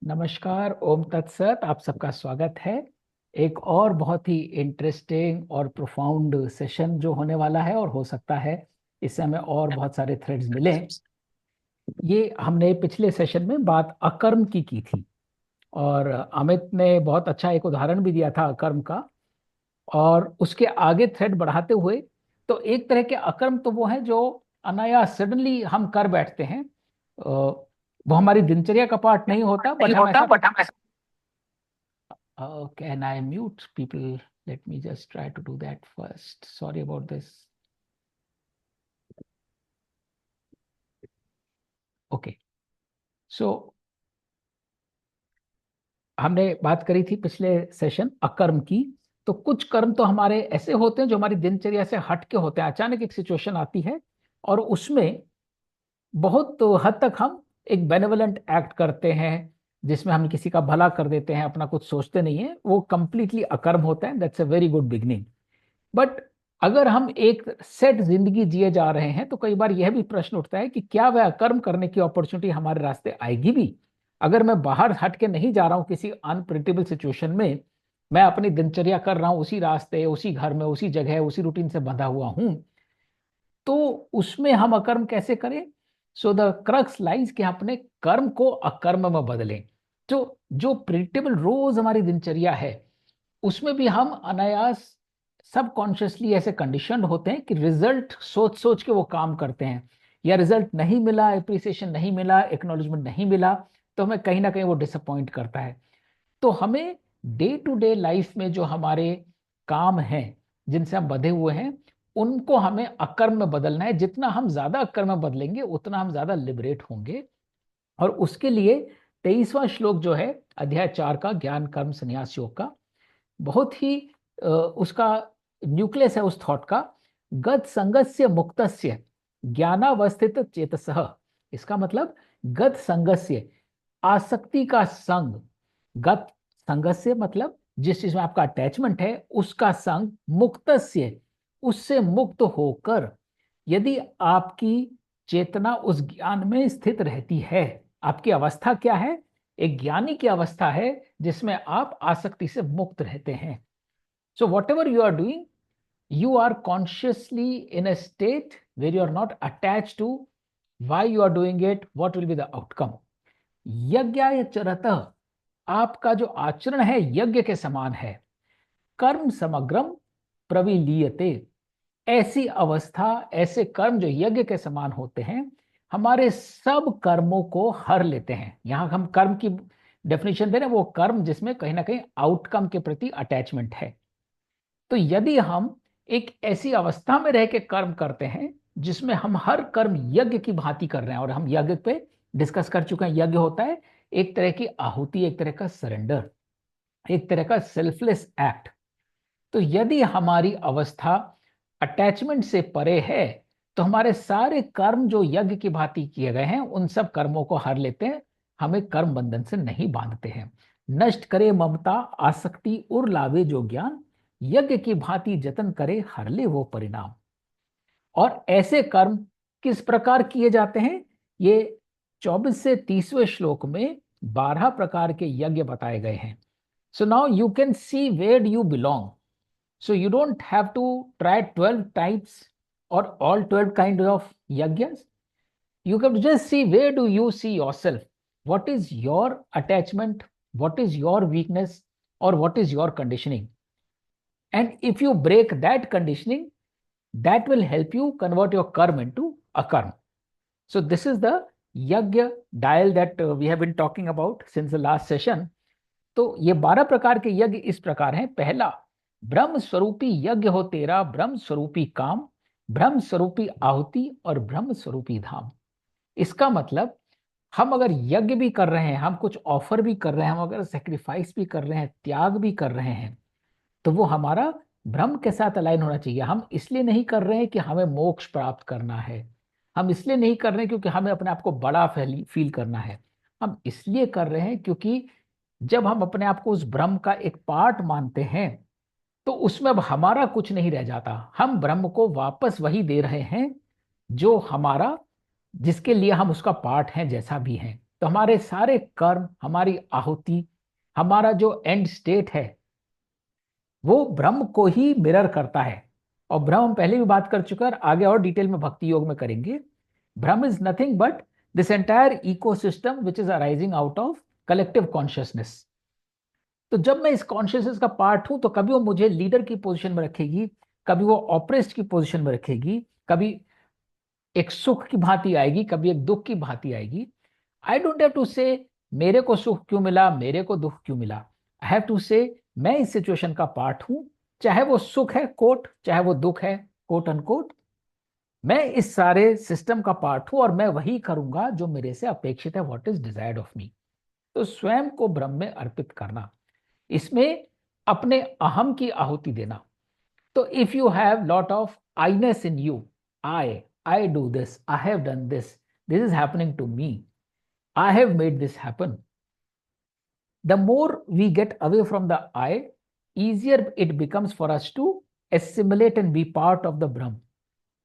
नमस्कार, ओम तत्सत। आप सबका स्वागत है एक और बहुत ही इंटरेस्टिंग और प्रोफाउंड सेशन जो होने वाला है, और हो सकता है इससे हमें और बहुत सारे थ्रेड्स मिलें। ये हमने पिछले सेशन में बात अकर्म की थी, और अमित ने बहुत अच्छा एक उदाहरण भी दिया था अकर्म का। और उसके आगे थ्रेड बढ़ाते हुए, तो एक तरह के अकर्म तो वो है जो अनायास सडनली हम कर बैठते हैं। वो हमारी दिनचर्या का पार्ट नहीं होता, नहीं बट हम होता ऐसा बट हम ऐसा। Can I mute people? Let me just try to do that first. Sorry about this. Okay. So हमने बात करी थी पिछले सेशन अकर्म की। तो कुछ कर्म तो हमारे ऐसे होते हैं जो हमारी दिनचर्या से हट के होते हैं। अचानक एक सिचुएशन आती है और उसमें बहुत हद तक हम एक बेनेवलेंट एक्ट करते हैं, जिसमें हम किसी का भला कर देते हैं, अपना कुछ सोचते नहीं है। वो कंप्लीटली अकर्म होता है। That's a very good beginning. But अगर हम एक सेट जिंदगी जिए जा रहे हैं, तो कई बार यह भी प्रश्न उठता है कि क्या वह कर्म करने की अपॉर्चुनिटी हमारे रास्ते आएगी भी। अगर मैं बाहर हट के नहीं जा रहा हूं किसी अनप्रिडिक्टेबल सिचुएशन में, मैं अपनी दिनचर्या कर रहा हूं उसी रास्ते, उसी घर में, उसी जगह, उसी रूटीन से बंधा हुआ हूं, तो उसमें हम अकर्म कैसे करें? सो द क्रक्स लाइज कि अपने कर्म को अकर्म में बदलें। जो जो प्रिडिक्टेबल रोज हमारी दिनचर्या है, उसमें भी हम अनायास सबकॉन्शियसली ऐसे कंडीशनड होते हैं कि रिजल्ट सोच सोच के वो काम करते हैं, या रिजल्ट नहीं मिला, एप्रिसिएशन नहीं मिला, एक्नॉलेजमेंट नहीं मिला, तो हमें कहीं ना कहीं वो डिसअपॉइंट करता है। तो हमें डे टू डे लाइफ में जो हमारे काम हैं, जिनसे हम बंधे हुए हैं, उनको हमें अकर्म में बदलना है। जितना हम ज्यादा अकर्म में बदलेंगे, उतना हम ज्यादा लिबरेट होंगे। और उसके लिए 23वां श्लोक जो है अध्याय 4 का, ज्ञान कर्म संन्यास योग का, बहुत ही उसका न्यूक्लियस है उस थॉट का। गत संगस्य मुक्तस्य ज्ञानावस्थित चेतसः। इसका मतलब गत संगस्य, आसक्ति का संग। गत संगस्य मतलब जिस चीज में आपका अटैचमेंट है उसका संग, मुक्तस्य उससे मुक्त होकर यदि आपकी चेतना उस ज्ञान में स्थित रहती है। आपकी अवस्था क्या है? एक ज्ञानी की अवस्था है जिसमें आप आसक्ति से मुक्त रहते हैं। So whatever you are doing, you are consciously in a state where you are not attached to why you are doing it, what will be the outcome. यज्ञाय चरतः, आपका जो आचरण है यज्ञ के समान है। कर्म समग्रम प्रविलीयते, ऐसी अवस्था, ऐसे कर्म जो यज्ञ के समान होते हैं, हमारे सब कर्मों को हर लेते हैं। यहां हम कर्म की डेफिनेशन दे रहे हैं, वो कर्म जिसमें कहीं ना कहीं आउटकम के प्रति अटैचमेंट है। तो यदि हम एक ऐसी अवस्था में रह के कर्म करते हैं जिसमें हम हर कर्म यज्ञ की भांति कर रहे हैं, और हम यज्ञ पे डिस्कस कर चुके हैं, यज्ञ होता है एक तरह की आहुति, एक तरह का सरेंडर, एक तरह का सेल्फलेस एक्ट। तो यदि हमारी अवस्था अटैचमेंट से परे है, तो हमारे सारे कर्म जो यज्ञ की भांति किए गए हैं, उन सब कर्मों को हर लेते हैं, हमें कर्म बंधन से नहीं बांधते हैं। नष्ट करे ममता आसक्ति उर लावे जो ज्ञान, यज्ञ की भांति जतन करे हर ले वो परिणाम। और ऐसे कर्म किस प्रकार किए जाते हैं? ये 24 से 30वें श्लोक में 12 प्रकार के यज्ञ बताए गए हैं। So now you can see where you belong. So you don't have to try 12 types or all 12 kinds of yajnas. You can just see where do you see yourself. What is your attachment? What is your weakness? Or what is your conditioning? And if you break that conditioning, that will help you convert your karma into akarma. So this is the yajna dial that we have been talking about since the last session. तो ये 12 प्रकार के यज्ञ इस प्रकार हैं। पहला, ब्रह्म स्वरूपी यज्ञ हो तेरा, ब्रह्म स्वरूपी काम, ब्रह्म स्वरूपी आहुति और ब्रह्म स्वरूपी धाम। इसका मतलब हम अगर यज्ञ भी कर रहे हैं, हम कुछ ऑफर भी कर रहे हैं, हम अगर सेक्रीफाइस भी कर रहे हैं, त्याग भी कर रहे हैं, तो वो हमारा ब्रह्म के साथ अलाइन होना चाहिए। हम इसलिए नहीं कर रहे हैं कि हमें मोक्ष प्राप्त करना है, हम इसलिए नहीं कर रहे हैं क्योंकि हमें अपने आप को बड़ा फील करना है। हम इसलिए कर रहे हैं क्योंकि जब हम अपने आप को उस ब्रह्म का एक पार्ट मानते हैं, तो उसमें अब हमारा कुछ नहीं रह जाता। हम ब्रह्म को वापस वही दे रहे हैं जो हमारा, जिसके लिए हम उसका पार्ट हैं, जैसा भी हैं। तो हमारे सारे कर्म, हमारी आहुति, हमारा जो एंड स्टेट है वो ब्रह्म को ही मिरर करता है। और ब्रह्म हम पहले भी बात कर चुके हैं, आगे और डिटेल में भक्ति योग में करेंगे। ब्रह्म is nothing but this entire ecosystem which is arising out of collective consciousness. तो जब मैं इस कॉन्शियसनेस का पार्ट हूं तो कभी वो मुझे लीडर की पोजीशन में रखेगी, कभी वो ऑपरेस्ट की पोजीशन में रखेगी, कभी एक सुख की भांति आएगी, कभी एक दुख की भांति आएगी। आई डोंट हैव टू से मेरे को सुख क्यों मिला, मेरे को दुख क्यों मिला। आई हैव टू से मैं इस सिचुएशन का पार्ट हूं, चाहे वो सुख है कोट, चाहे वो दुख है कोट अनकोट। मैं इस सारे सिस्टम का पार्ट हूं और मैं वही करूंगा जो मेरे से अपेक्षित है, what is desired of me. तो स्वयं को ब्रह्म में अर्पित करना, इसमें अपने अहम की आहुति देना। तो if you have lot of Iness in you, I do this, I have done this is happening to me, I have made this happen. The more we get away from the I, easier it becomes for us to assimilate and be part of the Brahm,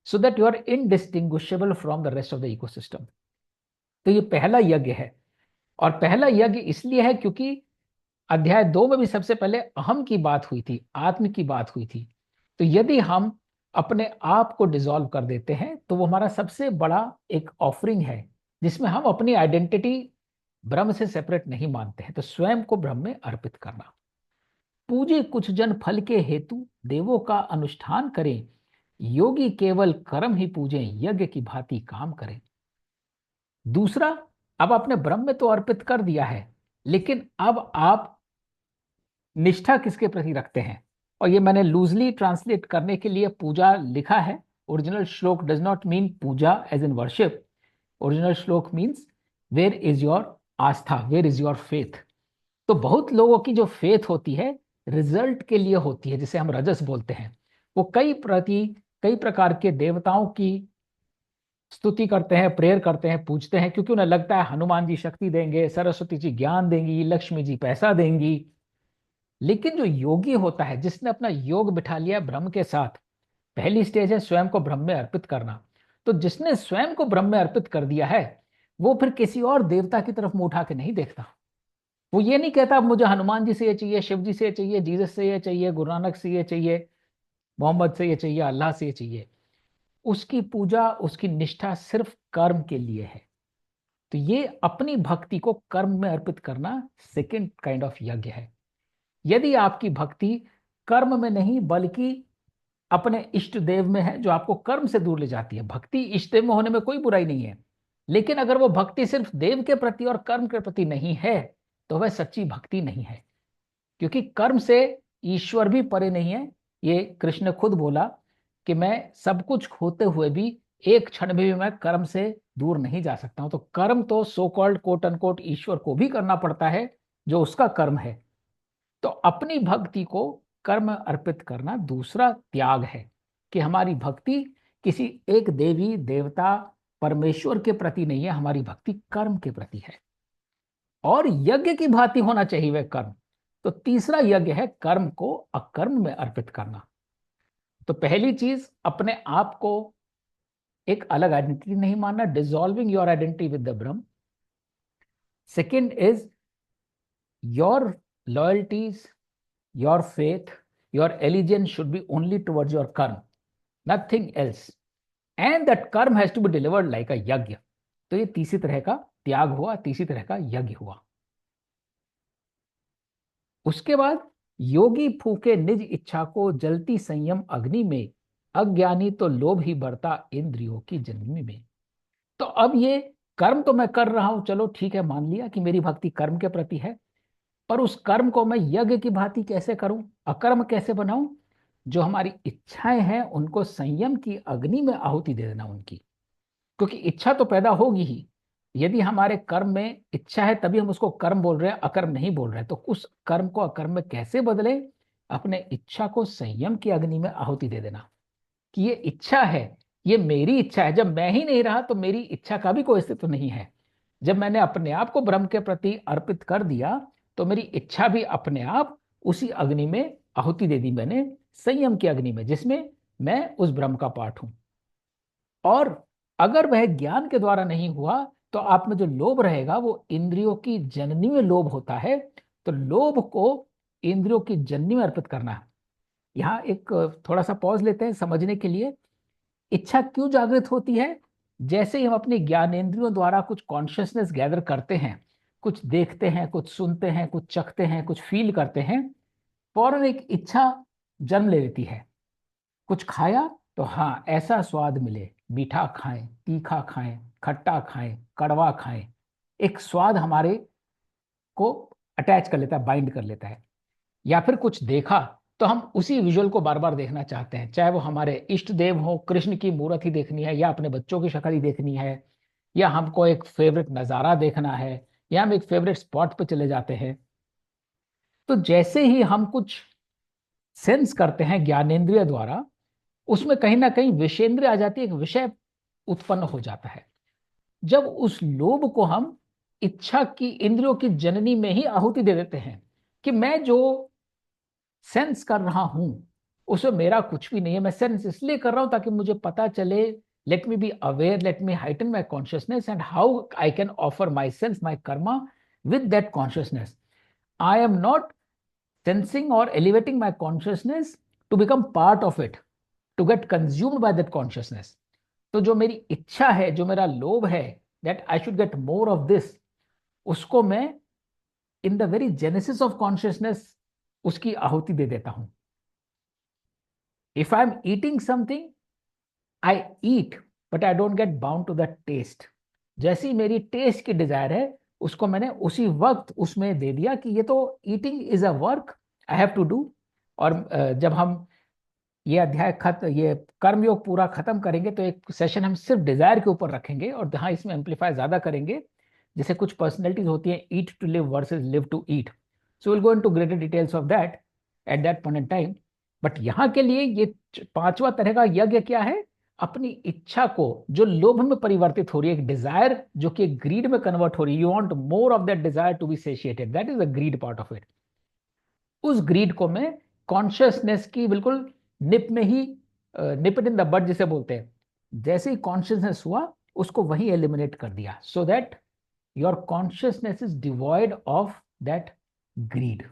so that you are indistinguishable from the rest of the ecosystem. तो ये पहला यज्ञ है। और पहला यज्ञ इसलिए है क्योंकि अध्याय 2 में भी सबसे पहले अहम की बात हुई थी, आत्म की बात हुई थी। तो यदि हम अपने आप को डिसॉल्व कर देते हैं तो वो हमारा सबसे बड़ा एक ऑफरिंग है, जिसमें हम अपनी आइडेंटिटी ब्रह्म से सेपरेट नहीं मानते हैं। तो स्वयं को ब्रह्म में अर्पित करना। पूजे कुछ जन फल के हेतु, देवों का अनुष्ठान करें, योगी केवल कर्म ही पूजें, यज्ञ की भांति काम करें। दूसरा, अब आपने ब्रह्म में तो अर्पित कर दिया है, लेकिन अब आप निष्ठा किसके प्रति रखते हैं। और ये मैंने लूजली ट्रांसलेट करने के लिए पूजा लिखा है। Original shloka does not mean puja as in worship. Original shloka means where is your aastha, where is your faith. तो बहुत लोगों की जो फेथ होती है रिजल्ट के लिए होती है, जिसे हम रजस बोलते हैं। वो कई प्रकार के देवताओं की स्तुति करते हैं, प्रेयर करते हैं, पूजते हैं, क्योंकि उन्हें लगता है हनुमान जी शक्ति देंगे, सरस्वती जी ज्ञान देंगी, लक्ष्मी जी पैसा देंगी। लेकिन जो योगी होता है, जिसने अपना योग बिठा लिया ब्रह्म के साथ, पहली स्टेज है स्वयं को ब्रह्म में अर्पित करना। तो जिसने स्वयं को ब्रह्म में अर्पित कर दिया है, वो फिर किसी और देवता की तरफ मुंह उठा के नहीं देखता। वो ये नहीं कहता अब मुझे हनुमान जी से ये चाहिए, शिव जी से ये चाहिए, जीसस से ये चाहिए, गुरु नानक से ये चाहिए, मोहम्मद से ये चाहिए, अल्लाह से ये चाहिए। उसकी पूजा, उसकी निष्ठा सिर्फ कर्म के लिए है। तो ये अपनी भक्ति को कर्म में अर्पित करना सेकेंड काइंड ऑफ यज्ञ है। यदि आपकी भक्ति कर्म में नहीं बल्कि अपने इष्ट देव में है, जो आपको कर्म से दूर ले जाती है। भक्ति इष्ट देव में होने में कोई बुराई नहीं है, लेकिन अगर वो भक्ति सिर्फ देव के प्रति और कर्म के प्रति नहीं है तो वह सच्ची भक्ति नहीं है। क्योंकि कर्म से ईश्वर भी परे नहीं है। ये कृष्ण ने खुद बोला कि मैं सब कुछ खोते हुए भी एक क्षण में भी मैं कर्म से दूर नहीं जा सकता हूं। तो कर्म तो सो कॉल्ड कोट अनकोट ईश्वर को भी करना पड़ता है, जो उसका कर्म है। तो अपनी भक्ति को कर्म अर्पित करना दूसरा त्याग है, कि हमारी भक्ति किसी एक देवी देवता परमेश्वर के प्रति नहीं है, हमारी भक्ति कर्म के प्रति है। और यज्ञ की भांति होना चाहिए वह कर्म। तो तीसरा यज्ञ है कर्म को अकर्म में अर्पित करना। तो पहली चीज, अपने आप को एक अलग आइडेंटिटी नहीं मानना, dissolving your identity with the Brahm. Second is your loyalties, your faith, your allegiance should be only towards your karma, nothing else, and that karma has to be delivered like a yajna। तो ये तीसरी तरह का त्याग हुआ, तीसरी तरह का यज्ञ हुआ। उसके बाद योगी फूके निज इच्छा को, जलती संयम अग्नि में, अज्ञानी तो लोभ ही बढ़ता इंद्रियों की जन्मी में। तो अब ये कर्म तो मैं कर रहा हूं, चलो ठीक है, मान लिया कि मेरी भक्ति कर्म के प्रति है, पर उस कर्म को मैं यज्ञ की भांति कैसे करूं, अकर्म कैसे बनाऊं। जो हमारी इच्छाएं हैं उनको संयम की अग्नि में आहुति दे देना उनकी। क्योंकि इच्छा तो पैदा होगी ही। यदि हमारे कर्म में इच्छा है तभी हम उसको कर्म बोल रहे हैं, अकर्म नहीं बोल रहे हैं। तो उस कर्म को अकर्म में कैसे बदले, अपने इच्छा को संयम की अग्नि में आहुति दे देना कि ये इच्छा है, ये मेरी इच्छा है। जब मैं ही नहीं रहा तो मेरी इच्छा का भी कोई अस्तित्व नहीं है। जब मैंने अपने आप को ब्रह्म के प्रति अर्पित कर दिया तो मेरी इच्छा भी अपने आप उसी अग्नि में आहुति दे दी मैंने, संयम की अग्नि में, जिसमें मैं उस ब्रह्म का पार्ट हूं। और अगर वह ज्ञान के द्वारा नहीं हुआ तो आप में जो लोभ रहेगा वो इंद्रियों की जननी में लोभ होता है। तो लोभ को इंद्रियों की जननी में अर्पित करना है। यहाँ एक थोड़ा सा पॉज लेते हैं समझने के लिए। इच्छा क्यों जागृत होती है? जैसे ही हम अपने ज्ञानेंद्रियों द्वारा कुछ कॉन्शियसनेस गैदर करते हैं, कुछ देखते हैं, कुछ सुनते हैं, कुछ चखते हैं, कुछ फील करते हैं, फौरन एक इच्छा जन्म ले लेती है। कुछ खाया तो हाँ ऐसा स्वाद मिले, मीठा खाएं, तीखा खाएं, खट्टा खाएं, कड़वा खाएं। एक स्वाद हमारे को अटैच कर लेता है, बाइंड कर लेता है। या फिर कुछ देखा तो हम उसी विजुअल को बार बार देखना चाहते हैं, चाहे वो हमारे इष्ट देव हो, कृष्ण की मूर्त ही देखनी है, या अपने बच्चों की शक्ल ही देखनी है, या हमको एक फेवरेट नज़ारा देखना है, या हम एक फेवरेट स्पॉट पे चले जाते हैं। तो जैसे ही हम कुछ सेंस करते हैं ज्ञानेंद्रिय द्वारा, उसमें कहीं ना कहीं विषेंद्रिय आ जाती है, एक विषय उत्पन्न हो जाता है। जब उस लोभ को हम इच्छा की, इंद्रियों की जननी में ही आहुति दे देते हैं कि मैं जो सेंस कर रहा हूं उसमें मेरा कुछ भी नहीं है, मैं सेंस इसलिए कर रहा हूं ताकि मुझे पता चले, let me be aware, let me heighten my consciousness and how I can offer my sense, my Karma with that consciousness. I am not sensing or elevating my consciousness to become part of it, to get consumed by that consciousness. तो जो मेरी इच्छा है, जो मेरा लोभ है, that I should get more of this, उसको मैं in the very genesis of consciousness उसकी आहुति दे देता हूं। If I'm eating something, I eat, but I don't get bound to that taste. जैसी मेरी टेस्ट की डिजायर है, उसको मैंने उसी वक्त उसमें दे दिया कि ये तो eating is a work I have to do. और जब हम ये कर्मयोग पूरा खत्म करेंगे तो एक सेशन हम सिर्फ डिजायर के ऊपर रखेंगे, और जहाँ इसमें एम्पलीफाई ज्यादा करेंगे। जैसे कुछ पर्सनैलिटीज होती हैं, eat to live versus live to eat. So will go into greater details of that at that point in time. But यहाँ के लिए ये पांचवा तरह का यज्ञ क्या है? अपनी इच्छा को जो लोभ में परिवर्तित हो रही है, एक डिजायर जो कि ग्रीड में कन्वर्ट हो रही है, you want more of that desire to be satiated, that is a greed part of it. उस ग्रीड को मैं कॉन्शियसनेस की बिल्कुल निप में ही, निप इट इन द बड जिसे बोलते हैं, जैसे ही कॉन्शियसनेस हुआ उसको वहीं एलिमिनेट कर दिया, so that your consciousness is devoid of that grid.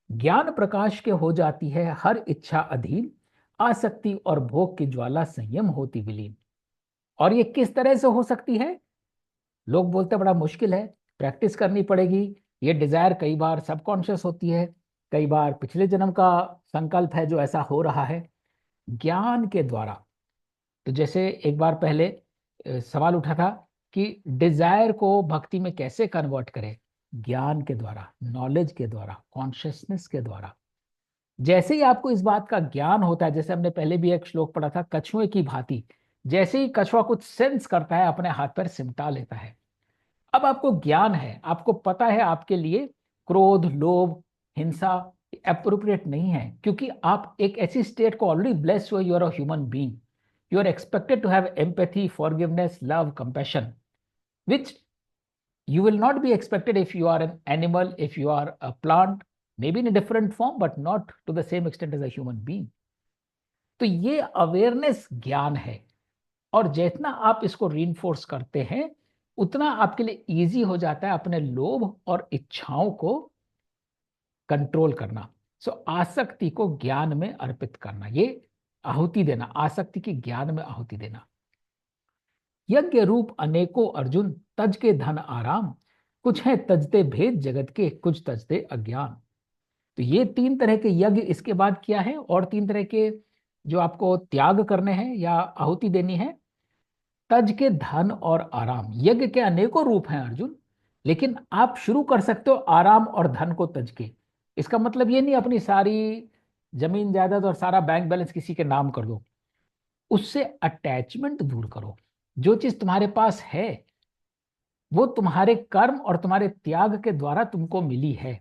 ज्ञान प्रकाश के हो जाती है हर इच्छा अधीन, आसक्ति और भोग की ज्वाला संयम होती विलीन। और ये किस तरह से हो सकती है? लोग बोलते बड़ा मुश्किल है, प्रैक्टिस करनी पड़ेगी। ये डिजायर कई बार सबकॉन्शियस होती है, कई बार पिछले जन्म का संकल्प है जो ऐसा हो रहा है। ज्ञान के द्वारा, तो जैसे एक बार पहले सवाल उठा था कि डिजायर को भक्ति में कैसे कन्वर्ट करें? ज्ञान के द्वारा, नॉलेज के द्वारा, कॉन्शियसनेस के द्वारा। जैसे ही आपको इस बात का ज्ञान होता है, जैसे हमने पहले भी एक श्लोक पढ़ा था, कछुए की भांति, जैसे ही कछुआ कुछ सेंस करता है अपने हाथ पैर सिमटा लेता है। अब आपको ज्ञान है, आपको पता है आपके लिए क्रोध, लोभ, हिंसा अप्रोप्रिएट नहीं है, क्योंकि आप एक ऐसी स्टेट को ऑलरेडी ब्लेस्ड हुए, you are a human being, you are expected to have empathy, forgiveness, love, compassion, which you will not be expected if you are an animal, if you are a plant, maybe in a different form but not to the same extent as a human being. तो ये awareness ज्ञान है, और जितना आप इसको reinforce करते हैं उतना आपके लिए इजी हो जाता है अपने लोभ और इच्छाओं को कंट्रोल करना। सो आसक्ति को ज्ञान में अर्पित करना, ये आहुति देना, आसक्ति की ज्ञान में आहुति देना। यज्ञ रूप अनेकों अर्जुन, तज के धन आराम, कुछ है तजते भेद जगत के, कुछ तजते अज्ञान। तो ये तीन तरह के यज्ञ इसके बाद किया है, और तीन तरह के जो आपको त्याग करने हैं या आहुति देनी है। तज के धन और आराम, यज्ञ के अनेकों रूप हैं अर्जुन, लेकिन आप शुरू कर सकते हो आराम और धन को तज के। इसका मतलब ये नहीं अपनी सारी जमीन जायदाद और सारा बैंक बैलेंस किसी के नाम कर दो, उससे अटैचमेंट दूर करो। जो चीज तुम्हारे पास है वो तुम्हारे कर्म और तुम्हारे त्याग के द्वारा तुमको मिली है,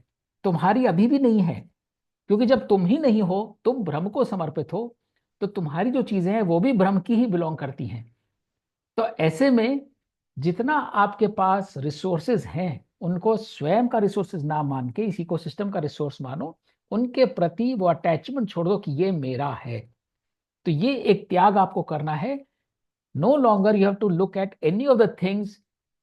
तुम्हारी अभी भी नहीं है। क्योंकि जब तुम ही नहीं हो, तुम ब्रह्म को समर्पित हो, तो तुम्हारी जो चीजें हैं वो भी ब्रह्म की ही बिलोंग करती हैं। तो ऐसे में जितना आपके पास रिसोर्सेज हैं उनको स्वयं का रिसोर्सेज ना मान के इस इकोसिस्टम का रिसोर्स मानो, उनके प्रति वो अटैचमेंट छोड़ दो कि ये मेरा है। तो ये एक त्याग आपको करना है, No longer you have to look at any of the things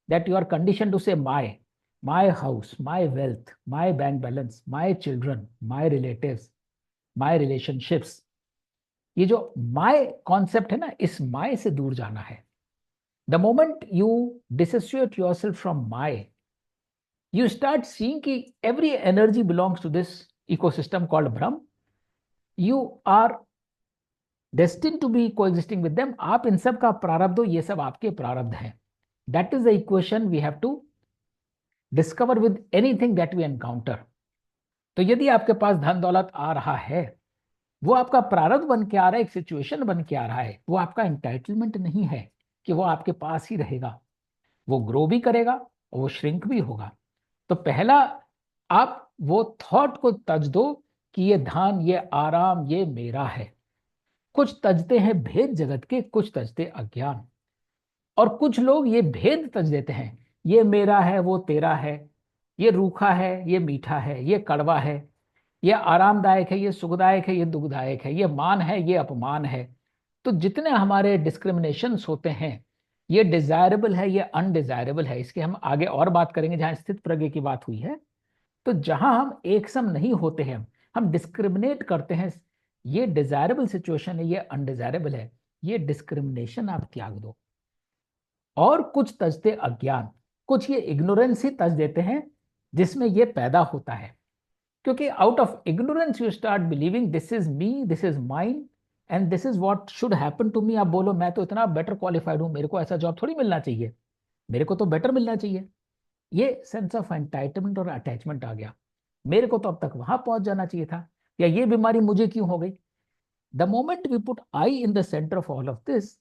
that you are conditioned to say my house, my wealth, my bank balance, my children, my relatives, my relationships. ये जो माय कॉन्सेप्ट है ना, is my से दूर जाना है. The moment you dissociate yourself from my, you start seeing कि every energy belongs to this ecosystem called Brahm. You are destined to be coexisting with them. आप इन सब का प्रारब्ध हो, ये सब आपके प्रारब्ध हैं. That is the equation we have to discover with anything that we encounter. तो यदि आपके पास धन दौलत आ रहा है, वो आपका प्रारब्ध बन के आ रहा है, एक सिचुएशन बन के आ रहा है, वो आपका एंटाइटलमेंट नहीं है कि वो आपके पास ही रहेगा. वो ग्रो भी करेगा और वो श्रिंक भी होगा. तो पहला आप वो थॉट को तज दो कि ये धन, ये आराम, ये मेरा है. कुछ तजते हैं भेद जगत के, कुछ तजते अज्ञान. और कुछ लोग ये भेद तज देते हैं, ये मेरा है, वो तेरा है, ये रूखा है, ये मीठा है, ये कड़वा है, ये आरामदायक है, ये सुखदायक है, ये दुखदायक है, ये मान है, ये अपमान है. तो जितने हमारे डिस्क्रिमिनेशंस होते हैं, ये डिजायरेबल है, ये अनडिजायरेबल है, इसके हम आगे और बात करेंगे जहां स्थित प्रज्ञ की बात हुई है. तो जहां हम एक सम नहीं होते हैं, हम डिस्क्रिमिनेट करते हैं, ये डिजायरेबल सिचुएशन है, ये अनडिजायरेबल है, ये डिस्क्रिमिनेशन आप त्याग दो. और कुछ तजते अज्ञान, कुछ ये इग्नोरेंस ही तज देते हैं जिसमें ये पैदा होता है. क्योंकि out of ignorance you start believing this is me, this is mine and this is what should happen to me. आप बोलो मैं तो इतना बेटर क्वालिफाइड हूं, मेरे को ऐसा जॉब थोड़ी मिलना चाहिए, मेरे को तो बेटर मिलना चाहिए. ये सेंस ऑफ एंटाइटलमेंट और अटैचमेंट आ गया. मेरे को तो अब तक वहां पहुंच जाना चाहिए था, या ये बीमारी मुझे क्यों हो गई. The moment we put I in the center of all of this,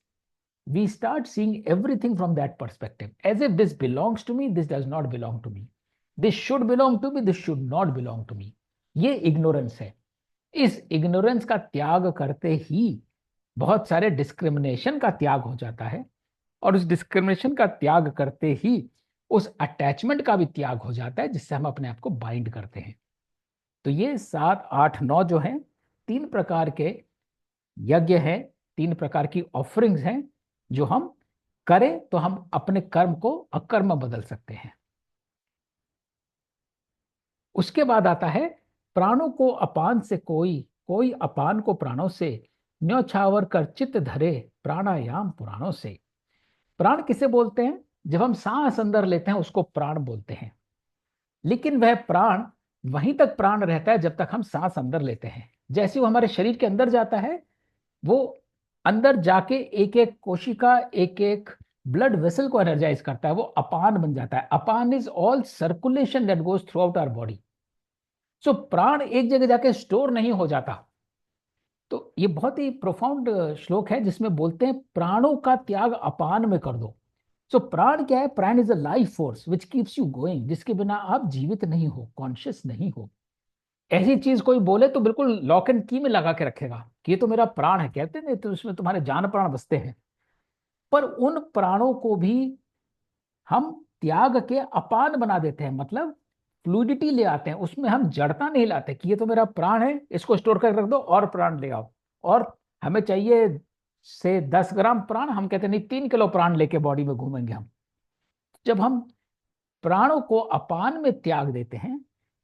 we start seeing everything from that perspective, as if this belongs to me, this does not belong to me, this should belong to me, this should not belong to me. ये ignorance है. इस ignorance का त्याग करते ही बहुत सारे discrimination का त्याग हो जाता है, और उस डिस्क्रिमिनेशन का त्याग करते ही उस अटैचमेंट का भी त्याग हो जाता है जिससे हम अपने आप को बाइंड करते हैं. तो ये 7, 8, 9 जो हैं, 3 प्रकार के यज्ञ हैं, 3 प्रकार की ऑफरिंग्स हैं जो हम करें तो हम अपने कर्म को अकर्म बदल सकते हैं. उसके बाद आता है प्राणों को अपान से कोई, कोई अपान को प्राणों से, न्योछावर कर चित्त धरे प्राणायाम पुराणों से. प्राण किसे बोलते हैं? जब हम सांस अंदर लेते हैं उसको प्राण बोलते हैं. लेकिन वह प्राण वहीं तक प्राण रहता है जब तक हम सांस अंदर लेते हैं. जैसे वो हमारे शरीर के अंदर जाता है, वो अंदर जाके एक एक कोशिका, एक एक ब्लड वेसल को एनर्जाइज करता है, वो अपान बन जाता है. Apana is all circulation that goes throughout our body. So प्राण एक जगह जाके स्टोर नहीं हो जाता. तो ये बहुत ही प्रोफाउंड श्लोक है जिसमें बोलते हैं प्राणों का त्याग अपान में कर दो. सो प्राण क्या है? प्राण is a life force which keeps you going, जिसके बिना आप जीवित नहीं हो, कॉन्शियस नहीं हो. ऐसी चीज कोई बोले तो बिल्कुल लॉक एंड की में लगा के रखेगा कि ये तो मेरा प्राण है, कहते नहीं तो उसमें तुम्हारे जान प्राण बसते हैं. पर उन प्राणों को भी हम त्याग के अपान बना देते हैं, मतलब फ्लूइडिटी ले आते हैं, उसमें हम जड़ता नहीं लाते कि ये तो मेरा प्राण है, इसको स्टोर कर रख दो और प्राण ले आओ. और हमें चाहिए से 10 ग्राम प्राण, हम कहते नहीं 3 किलो प्राण लेके बॉडी में घूमेंगे हम. जब हम प्राणों को अपान में त्याग देते हैं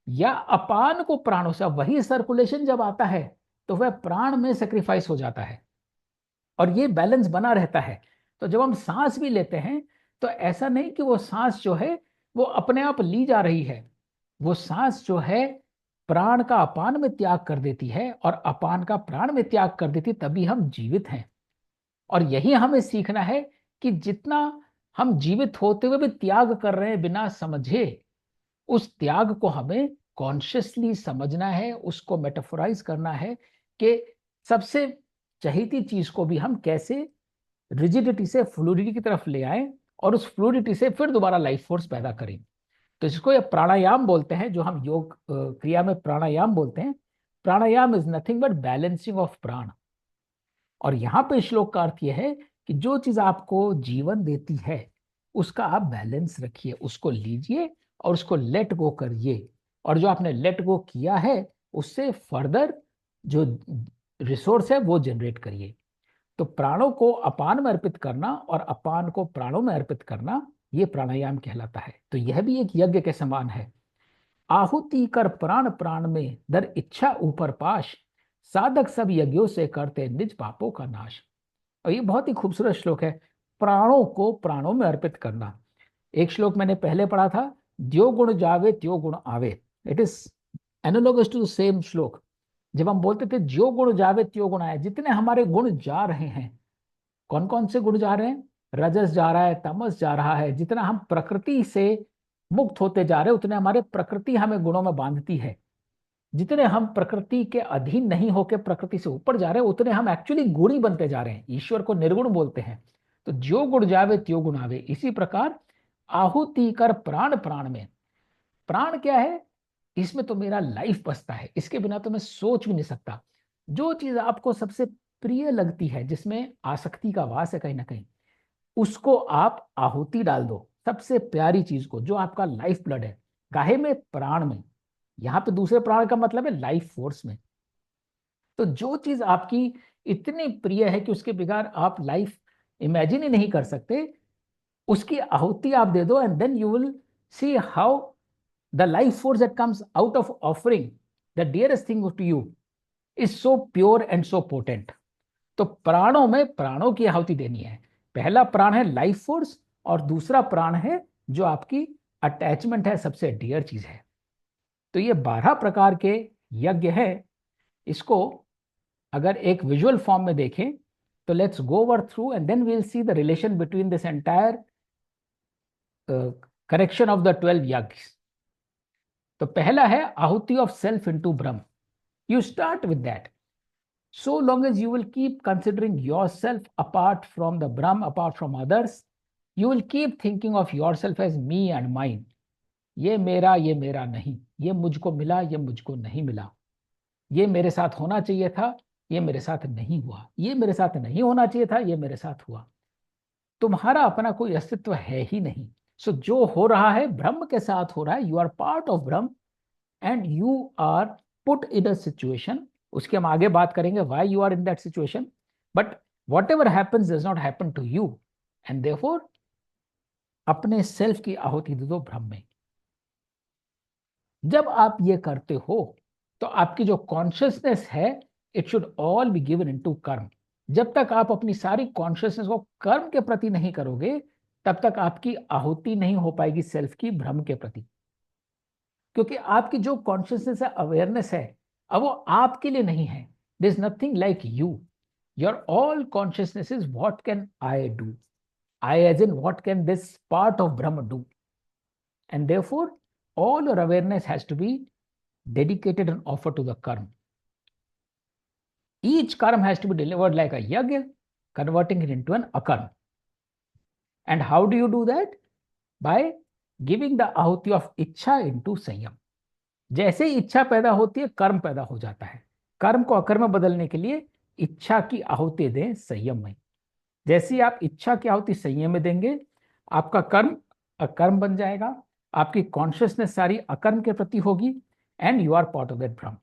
या अपान को प्राणों से, वही सर्कुलेशन जब आता है तो वह प्राण में सेक्रीफाइस हो जाता है और ये बैलेंस बना रहता है. तो जब हम सांस भी लेते हैं तो ऐसा नहीं कि वो सांस जो है वो अपने आप ली जा रही है. वो सांस जो है प्राण का अपान में त्याग कर देती है और अपान का प्राण में त्याग कर देती, तभी हम जीवित हैं. और यही हमें सीखना है कि जितना हम जीवित होते हुए भी त्याग कर रहे हैं बिना समझे, उस त्याग को हमें कॉन्शियसली समझना है, उसको मेटाफोराइज करना है कि सबसे चहीती चीज को भी हम कैसे रिजिडिटी से फ्लूइडिटी की तरफ ले आए और उस फ्लूइडिटी से फिर दोबारा लाइफ फोर्स पैदा करें. तो इसको ये प्राणायाम बोलते हैं, जो हम योग क्रिया में प्राणायाम बोलते हैं. Pranayama is nothing but balancing of prana. और यहाँ पे श्लोक का अर्थ यह है कि जो चीज आपको जीवन देती है उसका आप बैलेंस रखिए, उसको लीजिए और उसको लेट गो करिए. और जो आपने लेट गो किया है उससे फर्दर जो रिसोर्स है वो जनरेट करिए. तो प्राणों को अपान में अर्पित करना और अपान को प्राणों में अर्पित करना, ये प्राणायाम कहलाता है। तो यह भी एक यज्ञ के समान है। आहुति कर प्राण प्राण में, दर इच्छा ऊपर पाश, साधक सब यज्ञों से करते निज पापों का नाश। और ये बहुत ही खूबसूरत श्लोक है, प्राणों को प्राणों में अर्पित करना। एक श्लोक मैंने पहले पढ़ा था, ज्यो गुण जावे त्यो गुण आवे। It is analogous to the same shloka. जब हम बोलते थे ज्यो गुण जावे त्यो गुण आए, जितने हमारे गुण जा रहे हैं, कौन कौन से गुण जा रहे हैं? रजस जा रहा है, तमस जा रहा है। जितना हम प्रकृति से मुक्त होते जा रहे हैं, उतने हमारे प्रकृति हमें गुणों में बांधती है। जितने हम प्रकृति के अधीन नहीं होकर प्रकृति से ऊपर जा रहे हैं, उतने हम एक्चुअली गुणी बनते जा रहे हैं। ईश्वर को निर्गुण बोलते हैं। तो ज्यो गुण जावे त्यो गुण आवे। इसी प्रकार आहुति कर प्राण प्राण में। प्राण क्या है? इसमें तो मेरा लाइफ बसता है, इसके बिना तो मैं सोच भी नहीं सकता। जो चीज आपको सबसे प्रिय लगती है, जिसमें आसक्ति का वास है कहीं ना कहीं, उसको आप आहुति डाल दो। सबसे प्यारी चीज को, जो आपका लाइफ ब्लड है, काहे में? प्राण में। यहां पे दूसरे प्राण का मतलब है लाइफ फोर्स में। तो जो चीज आपकी इतनी प्रिय है कि उसके बगैर आप लाइफ इमेजिन ही नहीं कर सकते, उसकी आहुति आप दे दो, and then you will see how the life force that comes out of offering the dearest thing to you is so pure and so potent. तो प्राणों में प्राणों की आहुति देनी है। पहला प्राण है लाइफ फोर्स, और दूसरा प्राण है जो आपकी अटैचमेंट है, सबसे डियर चीज है। तो ये 12 प्रकार के यज्ञ है। इसको अगर एक विजुअल फॉर्म में देखें तो let's go over through and then we will see the relation between this entire correction of the 12 yajna. तो पहला है ahuti of self into Brahm. You start with that. So long as you will keep considering yourself apart from the Brahm, apart from others, you will keep thinking of yourself as me and mine. ये मेरा नहीं, ये मुझको मिला, ये मुझको नहीं मिला, ये मेरे साथ होना चाहिए था, ये मेरे साथ नहीं हुआ, ये मेरे साथ नहीं होना चाहिए था, ये मेरे साथ हुआ। तुम्हारा अपना कोई अस्तित्व है ही नहीं। सो जो हो रहा है ब्रह्म के साथ हो रहा है। You are part of Brahm and you are put in a situation. उसके हम आगे बात करेंगे why you are in that situation, but whatever happens does not happen to you, and therefore अपने सेल्फ की आहुति दे दो ब्रह्म में। जब आप ये करते हो तो आपकी जो कॉन्शियसनेस है, it should all be given into कर्म। जब तक आप अपनी सारी कॉन्शियसनेस को कर्म के प्रति नहीं करोगे, तब तक आपकी आहुति नहीं हो पाएगी सेल्फ की ब्रह्म के प्रति। क्योंकि आपकी जो कॉन्शियसनेस है, अवेयरनेस है, अब वो आपके लिए नहीं है। There is nothing like you. Your all consciousness is what can I do. I as in what can this part of Brahm do, and therefore all your awareness has to be dedicated and offered to the karma. Each karma has to be delivered like a yajna, converting it into an akarma. And how do you do that? By giving the ahuti of ichha into संयम। जैसे ही इच्छा पैदा होती है, कर्म पैदा हो जाता है। कर्म को अकर्म में बदलने के लिए इच्छा की आहुति दें संयम में। जैसे ही आप इच्छा की आहुति संयम में देंगे, आपका कर्म अकर्म बन जाएगा, आपकी कॉन्शियसनेस सारी अकर्म के प्रति होगी, and you are part of that Brahm.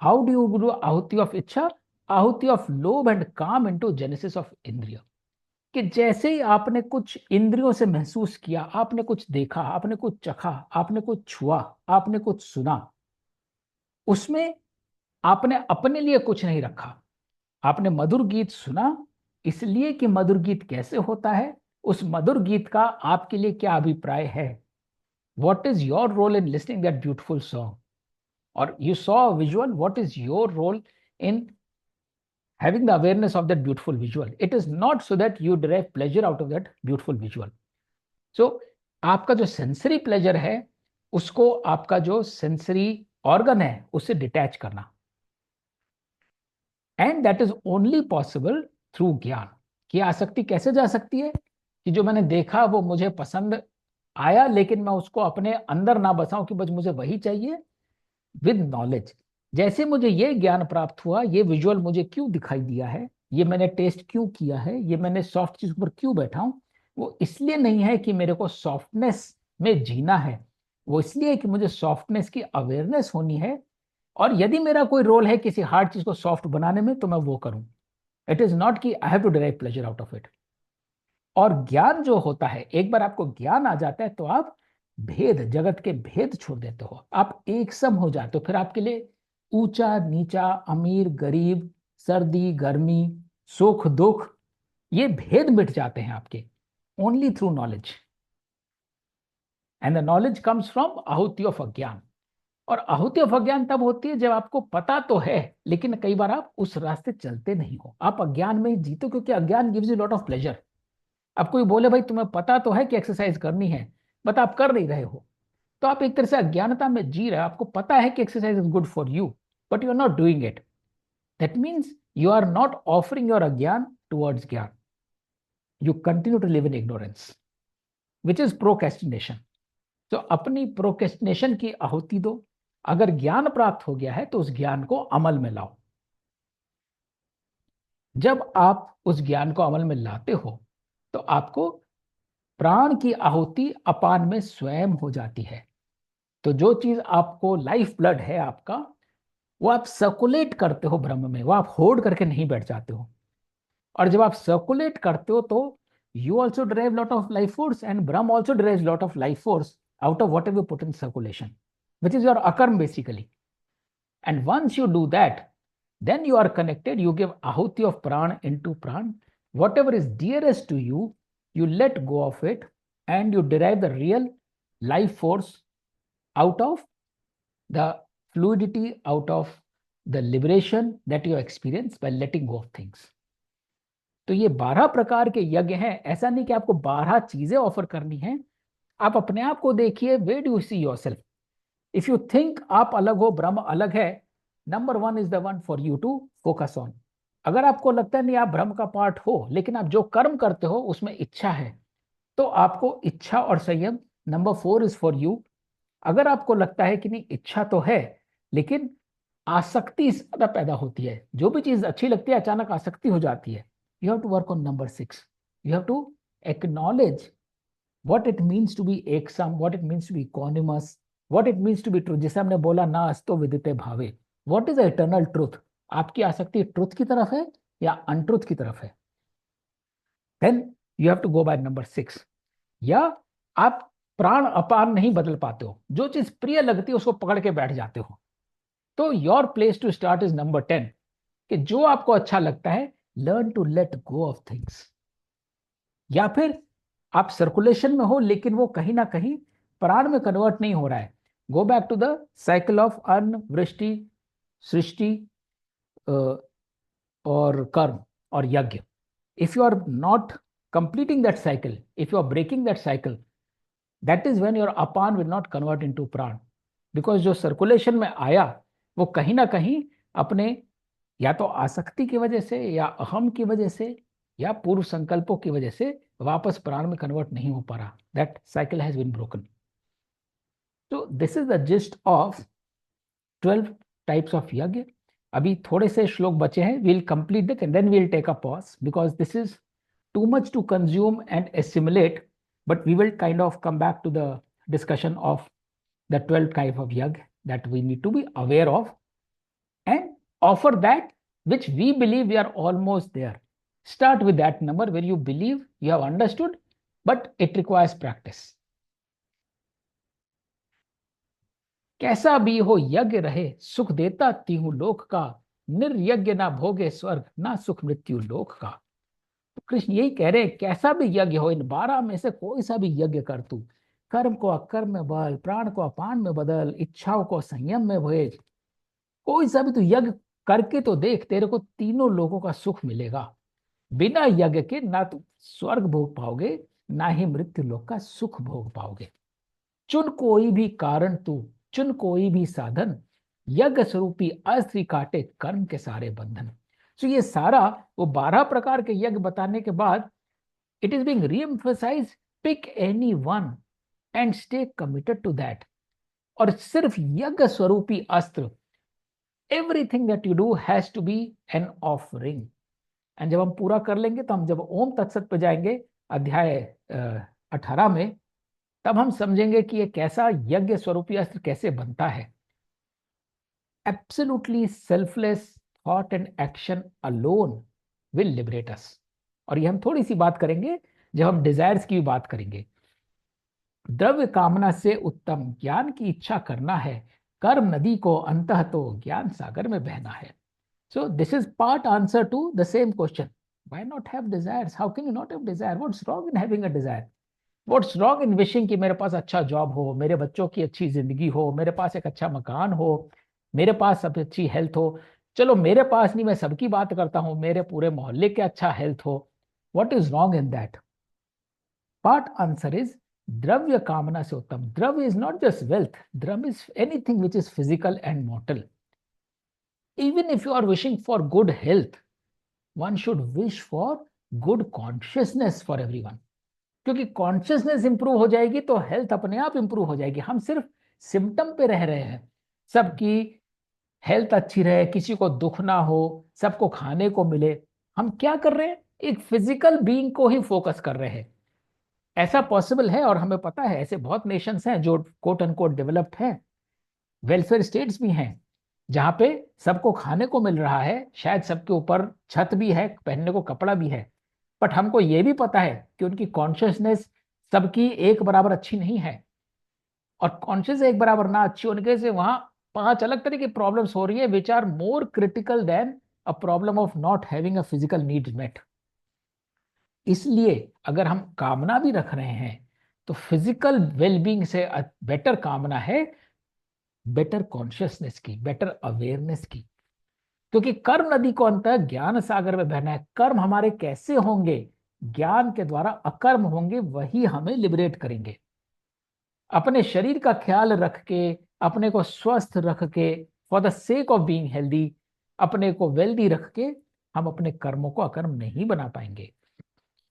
How do you do ahuti of ichha? Ahuti of लोभ एंड काम इनटू जेनेसिस ऑफ इंद्रिय। कि जैसे ही आपने कुछ इंद्रियों से महसूस किया, आपने कुछ देखा, आपने कुछ चखा, आपने कुछ छुआ, आपने कुछ सुना, उसमें आपने अपने लिए कुछ नहीं रखा। आपने मधुर गीत सुना, इसलिए कि मधुर गीत कैसे होता है, उस मधुर गीत का आपके लिए क्या अभिप्राय है, what is your role in listening that beautiful song, or you saw a visual, what is your role in having the awareness of that beautiful visual? It is not so that you derive pleasure out of that beautiful visual. So आपका जो sensory pleasure है, उसको आपका जो sensory organ है उससे detach करना, and that is only possible through ज्ञान। कि आसक्ति कैसे जा सकती है? कि जो मैंने देखा वो मुझे पसंद आया, लेकिन मैं उसको अपने अंदर ना बसाऊं कि बस मुझे वही चाहिए। विद नॉलेज, जैसे मुझे ये ज्ञान प्राप्त हुआ, ये विजुअल मुझे क्यों दिखाई दिया है, ये मैंने टेस्ट क्यों किया है, ये मैंने सॉफ्ट चीज पर क्यों बैठा हूं, वो इसलिए नहीं है कि मेरे को सॉफ्टनेस में जीना है, वो इसलिए कि मुझे सॉफ्टनेस की अवेयरनेस होनी है और यदि मेरा कोई रोल है किसी हार्ड चीज को सॉफ्ट बनाने में तो मैं वो करूं। इट इज नॉट कि I have to derive pleasure out of it. और ज्ञान जो होता है, एक बार आपको ज्ञान आ जाता है तो आप भेद, जगत के भेद छोड़ देते हो, आप एक सम हो जाते हो। फिर आपके लिए ऊंचा नीचा, अमीर गरीब, सर्दी गर्मी, सुख दुख, ये भेद मिट जाते हैं आपके, only through knowledge. And the knowledge comes from आहुति ऑफ अज्ञान। और आहुति ऑफ अज्ञान तब होती है जब आपको पता तो है लेकिन कई बार आप उस रास्ते चलते नहीं हो, आप अज्ञान में ही जीते हो, क्योंकि अज्ञान gives you lot of pleasure. अब कोई बोले भाई तुम्हें पता तो है कि एक्सरसाइज करनी है, बट आप कर नहीं रहे हो, तो आप एक तरह से अज्ञानता में जी रहे हो। आपको पता है कि exercise is good for you, but you are not doing it. That means you are not offering your agyan towards gyan, you continue to live in ignorance, which is procrastination. तो अपनी प्रोक्रेस्टिनेशन की आहुति दो। अगर ज्ञान प्राप्त हो गया है तो उस ज्ञान को अमल में लाओ। जब आप उस ज्ञान को अमल में लाते हो तो आपको प्राण की आहुति अपान में स्वयं हो जाती है। तो जो चीज आपको लाइफ ब्लड है आपका, वो आप सर्कुलेट करते हो ब्रह्म में, वो आप होल्ड करके नहीं बैठ जाते हो। और जब आप सर्कुलेट करते हो तो you also derive lot of life force and Brahm also derives lot of life force out of whatever you put in circulation, which is your akarm basically. And once you do that, then you are connected, you give ahuti of pran into pran. Whatever is dearest to you, you let go of it and you derive the real life force out of the fluidity, out of the liberation that you experience by letting go of things. तो ये 12 प्रकार के यज्ञ हैं। ऐसा नहीं कि आपको 12 चीजें ऑफर करनी है। आप अपने आप को देखिए, way do you see yourself. If you think आप अलग हो, ब्रह्म अलग है, number one is the one for you to focus on. अगर आपको लगता है नहीं आप ब्रह्म का पार्ट हो, लेकिन आप जो कर्म करते हो उसमें इच्छा है, तो आपको इच्छा और संयम, number four is for you. अगर आपको लगता है कि नहीं इच्छा तो है लेकिन आसक्ति ज्यादा पैदा होती है, जो भी चीज अच्छी लगती है अचानक आसक्ति हो जाती है, you have to work on number 6. You have to acknowledge what it means to be eksam, what it means to be equanimous, what it means to be true. जैसे हमने बोला ना अस्तो विदिते भावे, what is the eternal truth? आपकी आसक्ति truth की तरफ है या अनट्रुथ की तरफ है? Then you have to go by number 6. या आप प्राण अपान नहीं बदल पाते हो, जो चीज प्रिय लगती है उसको पकड़ के बैठ जाते हो, तो your place to start is number 10, कि जो आपको अच्छा लगता है learn to let go of things. या फिर आप सर्कुलेशन में हो लेकिन वो कहीं ना कहीं प्राण में कन्वर्ट नहीं हो रहा है, go back to the cycle of anna vrishti srishti और कर्म और yagya. If you are not completing that cycle, if you are breaking that cycle, that is when your apan will not convert into pran. Because जो सर्कुलेशन में आया वो कहीं ना कहीं अपने या तो आसक्ति की वजह से या अहम की वजह से या पूर्व संकल्पों की वजह से वापस प्राण में कन्वर्ट नहीं हो पा रहा। That cycle has been broken. तो this is the gist of 12 types of yajna. अभी थोड़े से श्लोक बचे हैं, we'll complete it and then we'll take a pause because this is too much to consume and assimilate, but we will kind of come back to the discussion of the 12 type of yag that we need to be aware of and offer that which we believe we are almost there. Start with that number where you believe you have understood, but it requires practice. कैसा भी हो यज्ञ रहे, सुख देता तीहू लोक का, निर्यज्ञ ना भोगे स्वर्ग, ना सुख मृत्यु लोक का। तो कृष्ण यही कह रहे हैं, कैसा भी यज्ञ हो, इन 12 में से कोई सा भी यज्ञ कर तू, कर्म को अकर्म में बदल, प्राण को अपान में बदल, इच्छाओं को संयम में भेज, कोई सा भी तू यज्ञ करके तो देख, तेरे को तीनों लोगों का सुख मिलेगा। बिना यज्ञ के ना तू स्वर्ग भोग पाओगे, ना ही मृत्यु लोक का सुख भोग पाओगे। चुन कोई भी कारण तू, चुन कोई भी साधन, यज्ञ स्वरूपी अस्त्री काटे कर्म के सारे बंधन। तो ये सारा वो 12 प्रकार के यज्ञ बताने के बाद it is being reemphasise, pick any one and stay committed to that. और सिर्फ यज्ञ स्वरूपी अस्त्र, everything that you do has to be an offering. And जब हम पूरा कर लेंगे तो हम जब ओम तत्सत पे जाएंगे अध्याय 18 में, तब हम समझेंगे कि ये कैसा यज्ञ स्वरूपी अस्त्र कैसे बनता है। Absolutely selfless thought and action alone will liberate us. और ये हम थोड़ी सी बात करेंगे जब हम डिजायर्स की भी बात करेंगे। द्रव्य कामना से उत्तम ज्ञान की इच्छा करना है, कर्म नदी को अंतः तो ज्ञान सागर में बहना है। So this is part answer to the same question, why not have desires, how can you not have desire, what's wrong in having a desire, what's wrong in wishing कि मेरे पास अच्छा जॉब हो, मेरे बच्चों की अच्छी जिंदगी हो, मेरे पास एक अच्छा मकान हो, मेरे पास सब अच्छी हेल्थ हो। चलो मेरे पास नहीं, मैं सबकी बात करता हूं, मेरे पूरे मोहल्ले के अच्छा हेल्थ हो, what is wrong in that? Part answer is द्रव्य कामना से उत्तम। Dravya is not just wealth, dravya is anything which is physical and mortal. Even if you are wishing for good health, one should wish for good consciousness for everyone. क्योंकि consciousness improve हो जाएगी तो health अपने आप इंप्रूव हो जाएगी। हम सिर्फ सिम्टम पे रह रहे हैं, सबकी हेल्थ अच्छी रहे, किसी को दुख ना हो, सबको खाने को मिले। हम क्या कर रहे हैं, एक फिजिकल बीइंग को ही फोकस कर रहे हैं। ऐसा पॉसिबल है, और हमें पता है ऐसे बहुत नेशंस हैं जो कोट अनकोट डेवलप्ड हैं, वेलफेयर स्टेट्स भी हैं, जहां पे सबको खाने को मिल रहा है, शायद सबके ऊपर छत भी है, पहनने को कपड़ा भी है। बट हमको ये भी पता है कि उनकी कॉन्शियसनेस सबकी एक बराबर अच्छी नहीं है। और कॉन्शियस एक बराबर ना अच्छी होने के से वहां 5 अलग तरह की प्रॉब्लम्स हो रही है, which are more critical than a problem of not having a physical needs met. इसलिए अगर हम कामना भी रख रहे हैं तो फिजिकल वेलबींग से बेटर कामना है बेटर कॉन्शियसनेस की, बेटर अवेयरनेस की। क्योंकि कर्म नदी को अंतः ज्ञान सागर में बहना है। कर्म हमारे कैसे होंगे? ज्ञान के द्वारा अकर्म होंगे, वही हमें लिबरेट करेंगे। अपने शरीर का ख्याल रख के, अपने को स्वस्थ रख के, for the sake of being healthy, अपने को वेल्दी रख के हम अपने कर्मों को अकर्म नहीं बना पाएंगे।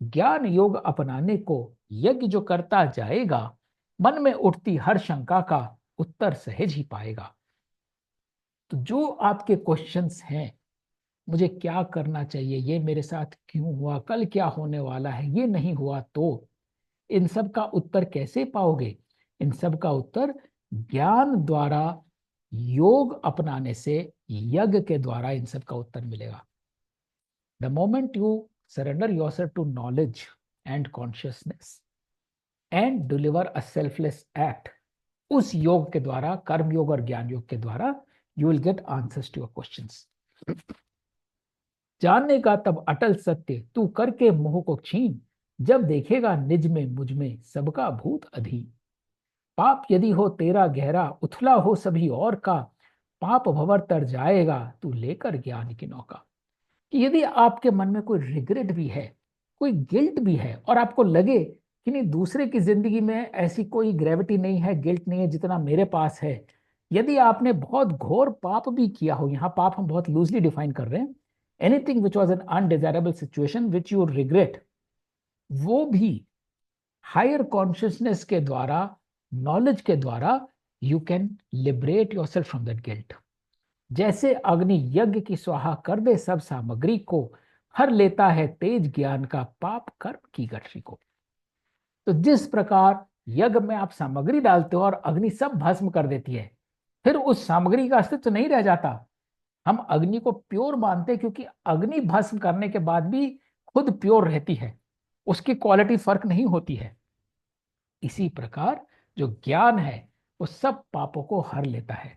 ज्ञान योग अपनाने को यज्ञ जो करता जाएगा, मन में उठती हर शंका का उत्तर सहज ही पाएगा। तो जो आपके क्वेश्चंस हैं, मुझे क्या करना चाहिए, ये मेरे साथ क्यों हुआ, कल क्या होने वाला है, ये नहीं हुआ तो, इन सब का उत्तर कैसे पाओगे? इन सब का उत्तर ज्ञान द्वारा, योग अपनाने से, यज्ञ के द्वारा इन सब का उत्तर मिलेगा। The moment you surrender yourself to knowledge and consciousness and deliver a selfless act, उस योग के द्वारा, कर्म योग और ज्ञान योग के द्वारा, you will get answers to your questions. जानने का तब अटल सत्य तू करके मोह को छीन, जब देखेगा निज में मुझ में सबका भूत अधीन। पाप यदि हो तेरा गहरा, उथला हो सभी और का, पाप भंवर तर जाएगा तू लेकर ज्ञान की नौका। कि यदि आपके मन में कोई रिग्रेट भी है, कोई गिल्ट भी है, और आपको लगे कि नहीं दूसरे की जिंदगी में ऐसी कोई ग्रेविटी नहीं है, गिल्ट नहीं है जितना मेरे पास है, यदि आपने बहुत घोर पाप भी किया हो, यहाँ पाप हम बहुत लूजली डिफाइन कर रहे हैं, anything which was an undesirable situation which you regret, वो भी हायर कॉन्शियसनेस के द्वारा, नॉलेज के द्वारा, you can liberate your self from that guilt. जैसे अग्नि यज्ञ की स्वाहा कर दे सब सामग्री को, हर लेता है तेज ज्ञान का पाप कर्म की गठरी को। तो जिस प्रकार यज्ञ में आप सामग्री डालते हो और अग्नि सब भस्म कर देती है, फिर उस सामग्री का अस्तित्व नहीं रह जाता। हम अग्नि को प्योर मानते हैं क्योंकि अग्नि भस्म करने के बाद भी खुद प्योर रहती है, उसकी क्वालिटी फर्क नहीं होती है। इसी प्रकार जो ज्ञान है वो सब पापों को हर लेता है।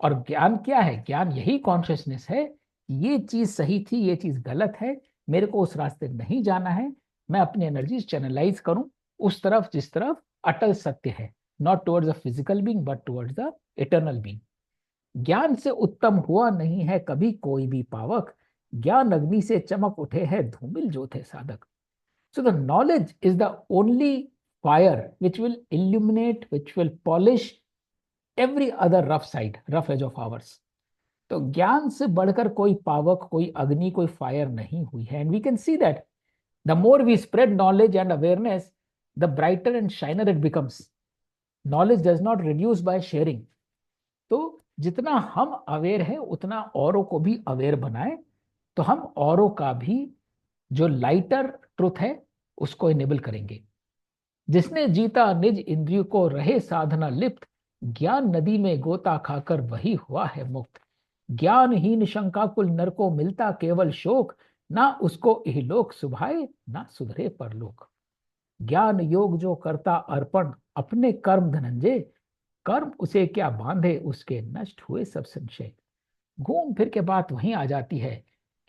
और ज्ञान क्या है? ज्ञान यही कॉन्शियसनेस है, ये चीज सही थी, ये चीज गलत है, मेरे को उस रास्ते नहीं जाना है, मैं अपनी एनर्जी चैनलाइज करूं उस तरफ जिस तरफ अटल सत्य है, not towards the physical being but towards the eternal being. ज्ञान से उत्तम हुआ नहीं है कभी कोई भी पावक, ज्ञान अग्नि से चमक उठे है धूमिल जो थे साधक। So the knowledge is the only fire which will illuminate, which will polish every other rough side, rough edge of ours. तो ज्ञान से बढ़कर कोई पावक, कोई अग्नि, कोई फायर नहीं हुई है। And we can see that the more we spread knowledge and awareness, the brighter and shiner it becomes. Knowledge does not reduce by sharing. तो जितना हम अवेयर हैं उतना औरों को भी अवेयर बनाए, तो हम औरों का भी जो लाइटर ट्रुथ है उसको इनेबल करेंगे। जिसने जीता निज इंद्रियों को रहे साधना लिप्त, ज्ञान नदी में गोता खाकर वही हुआ है मुक्त। ज्ञानहीन शंकाकुल नर को मिलता केवल शोक, ना उसको इहलोक सुभाए ना सुधरे परलोक। ज्ञान योग जो करता अर्पण, अपने कर्म धनंजय, कर्म उसे क्या बांधे उसके नष्ट हुए सब संशय। घूम फिर के बात वहीं आ जाती है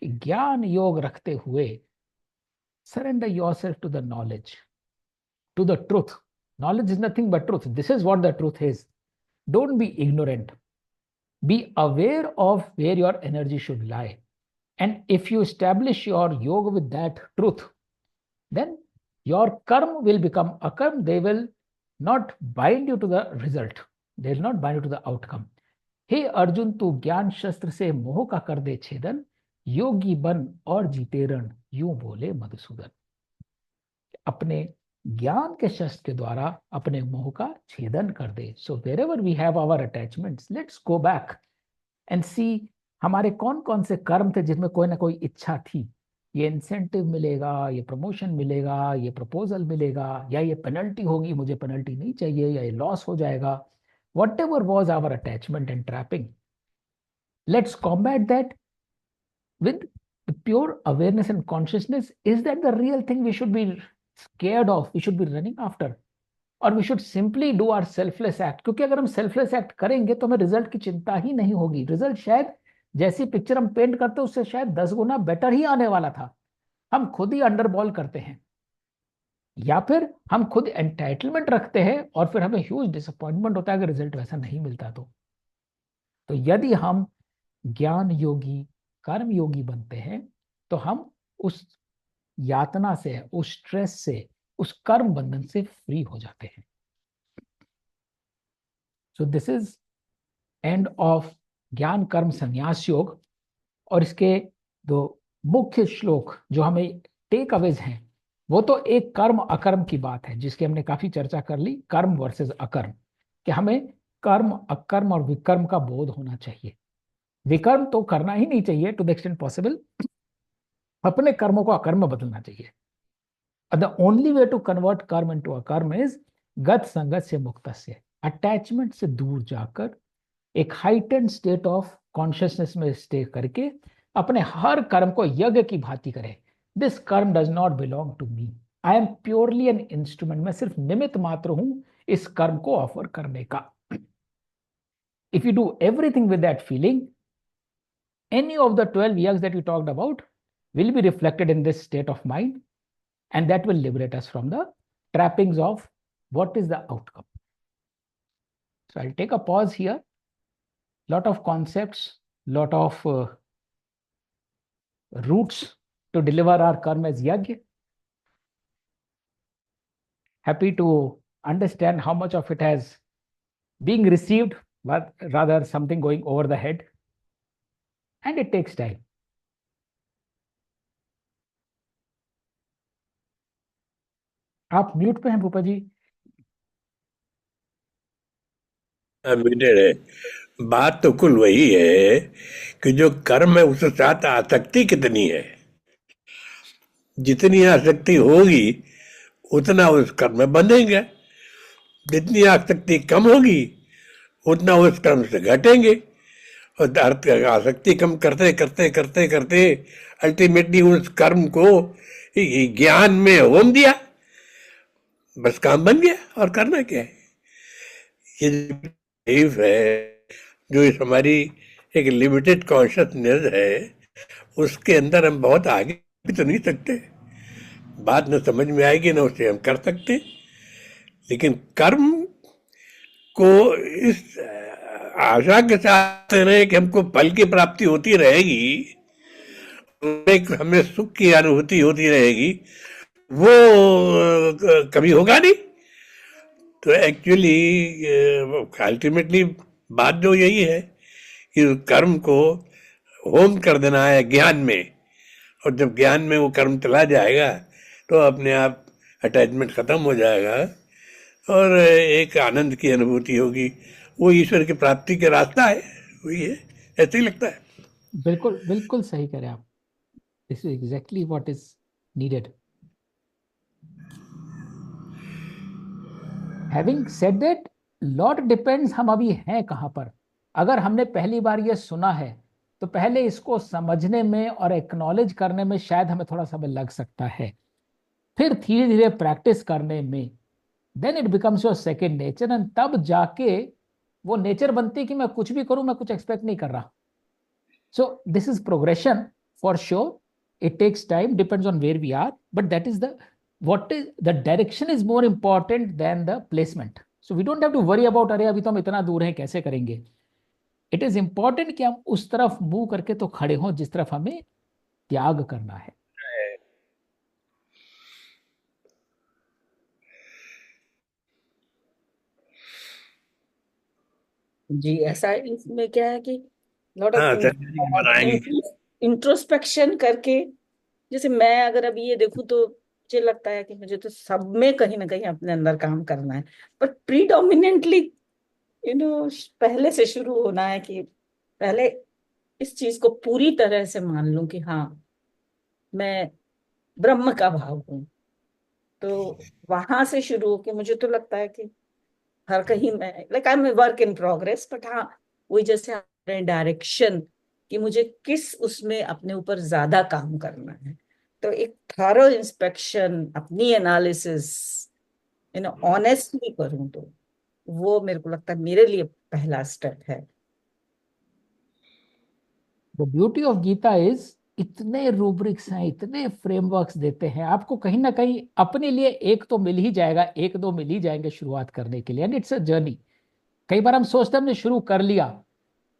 कि ज्ञान योग रखते हुए surrender yourself to the knowledge, to the truth. Knowledge is nothing but truth. This is what the truth is. Don't be ignorant. Be aware of where your energy should lie. And if you establish your yoga with that truth, then your karma will become akarm. They will not bind you to the result. They will not bind you to the outcome. हे अर्जुन, तू ज्ञान शस्त्र से मोह का कर दे छेदन, योगी बन और जीते रण, यूं बोले मधुसूदन। अपने ज्ञान के शस्त्र के द्वारा अपने मोह का छेदन कर दे। So wherever we have our attachments, let's go back and see हमारे कौन कौन से कर्म थे जिसमें कोई ना कोई इच्छा थी। ये इंसेंटिव मिलेगा, ये प्रमोशन मिलेगा, ये प्रपोजल मिलेगा, या ये पेनल्टी होगी, मुझे पेनल्टी नहीं चाहिए, या ये लॉस हो जाएगा। Whatever was our attachment and trapping, let's combat that with the pure awareness and consciousness. Is that the real thing we should be scared of, we should be running after, or we should simply do our selfless act? क्योंकि अगर हम selfless act करेंगे तो हमें result की चिंता ही नहीं होगी। रिजल्ट शायद जैसी पिक्चर हम पेंट करते हैं उससे शायद 10 गुना बेटर ही आने वाला था। हम खुद ही अंडरबॉल करते हैं, या फिर हम खुद एंटाइटलमेंट रखते हैं और फिर हमें ह्यूज डिसअपॉइंटमेंट होता है अगर रिजल्ट वैसा नहीं मिलता तो यदि हम ज्ञान योगी कर्म योगी बनते हैं तो हम उस यातना से, उस स्ट्रेस से, उस कर्म बंधन से फ्री हो जाते हैं। सो दिस इज एंड ऑफ ज्ञान कर्म संन्यास योग। और इसके दो मुख्य श्लोक जो हमें टेक अवेज हैं वो तो एक कर्म अकर्म की बात है जिसकी हमने काफी चर्चा कर ली, कर्म वर्सेस अकर्म, कि हमें कर्म अकर्म और विकर्म का बोध होना चाहिए। विकर्म तो करना ही नहीं चाहिए टू द एक्सटेंट पॉसिबल, अपने कर्मों को अकर्म बदलना चाहिए। The only way to convert karma into akarma is गत संगत से मुक्तस्य, अटैचमेंट से दूर जाकर एक हाइटेंड स्टेट ऑफ कॉन्शियसनेस में स्टे करके अपने हर कर्म को यज्ञ की भांति करें। This karma does not belong to me, I am purely an instrument, मैं सिर्फ निमित्त मात्र हूं इस कर्म को ऑफर करने का। If you do everything with that feeling, any of the 12 yags that we talked about will be reflected in this state of mind, and that will liberate us from the trappings of what is the outcome. So I'll take a pause here. Lot of concepts, lot of routes to deliver our karma as yajna. Happy to understand how much of it has being received, but rather something going over the head. And it takes time. आप mute पे हैं भूपा जी? Muted है। बात तो कुल वही है कि जो कर्म है उसके साथ आसक्ति कितनी है। जितनी आसक्ति होगी उतना उस कर्म में बंधेंगे, जितनी आसक्ति कम होगी उतना उस कर्म से घटेंगे। और आसक्ति कम करते करते करते करते अल्टीमेटली उस कर्म को ज्ञान में होम दिया, बस काम बन गया। और करना क्या है? ये लाइफ है जो इस हमारी एक लिमिटेड कॉन्शियसनेस है, उसके अंदर हम बहुत आगे भी तो नहीं सकते। बात न समझ में आएगी ना उसे हम कर सकते। लेकिन कर्म को इस आशा के साथ रहे कि हमको फल की प्राप्ति होती रहेगी, हमें सुख की अनुभूति होती रहेगी, वो कभी होगा नहीं। तो एक्चुअली अल्टीमेटली बात जो यही है कि कर्म को होम कर देना है ज्ञान में, और जब ज्ञान में वो कर्म चला जाएगा तो अपने आप अटैचमेंट खत्म हो जाएगा और एक आनंद की अनुभूति होगी। वो ईश्वर की प्राप्ति के रास्ता है, वही है, ऐसे ही लगता है। बिल्कुल बिल्कुल सही कह रहे हैं आप। This is exactly what is needed. Having said that, lot depends हम अभी हैं कहां पर। अगर हमने पहली बार ये सुना है तो पहले इसको समझने में और एक्नॉलेज करने में शायद हमें थोड़ा समय लग सकता है, फिर धीरे धीरे प्रैक्टिस करने में then it becomes your second nature, and तब जाके वो नेचर बनती है कि मैं कुछ भी करूं, मैं कुछ एक्सपेक्ट नहीं कर रहा. So this is progression for sure. It takes time, depends on where we are, but that is the direction is more important than the placement. So we don't have to worry about अरे अभी तो हम इतना दूर हैं कैसे करेंगे. It is important कि हम उस तरफ मूव करके तो खड़े हों जिस तरफ हमें त्याग करना है. जी, ऐसा इसमें क्या है कि लॉट हाँ ऑफ संजय जी बताएंगे। इंट्रोस्पेक्शन करके, जैसे मैं अगर अभी ये देखूं तो मुझे लगता है कि मुझे तो सब में कहीं ना कहीं अपने अंदर काम करना है, पर प्रीडोमिनेंटली पहले से शुरू होना है कि पहले इस चीज को पूरी तरह से मान लूं कि हाँ, मैं ब्रह्म का भाव हूं। तो वहां से शुरू होके मुझे तो लगता है कि हर कहीं मैं like I am work in progress, but हाँ, वही जैसे डायरेक्शन कि मुझे किस उसमें अपने ऊपर ज्यादा काम करना है। तो एक थॉरो इंस्पेक्शन, अपनी एनालिसिस ऑनेस्टली करूं, तो वो मेरे को लगता है मेरे लिए पहला स्टेप है। The beauty of Gita is इतने रूब्रिक्स हैं, इतने फ्रेमवर्क्स देते हैं आपको, कहीं ना कहीं अपने लिए एक तो मिल ही जाएगा, एक दो मिल ही जाएंगे शुरुआत करने के लिए, एंड इट्स अ जर्नी. कई बार हम सोचते हैं हमने शुरू कर लिया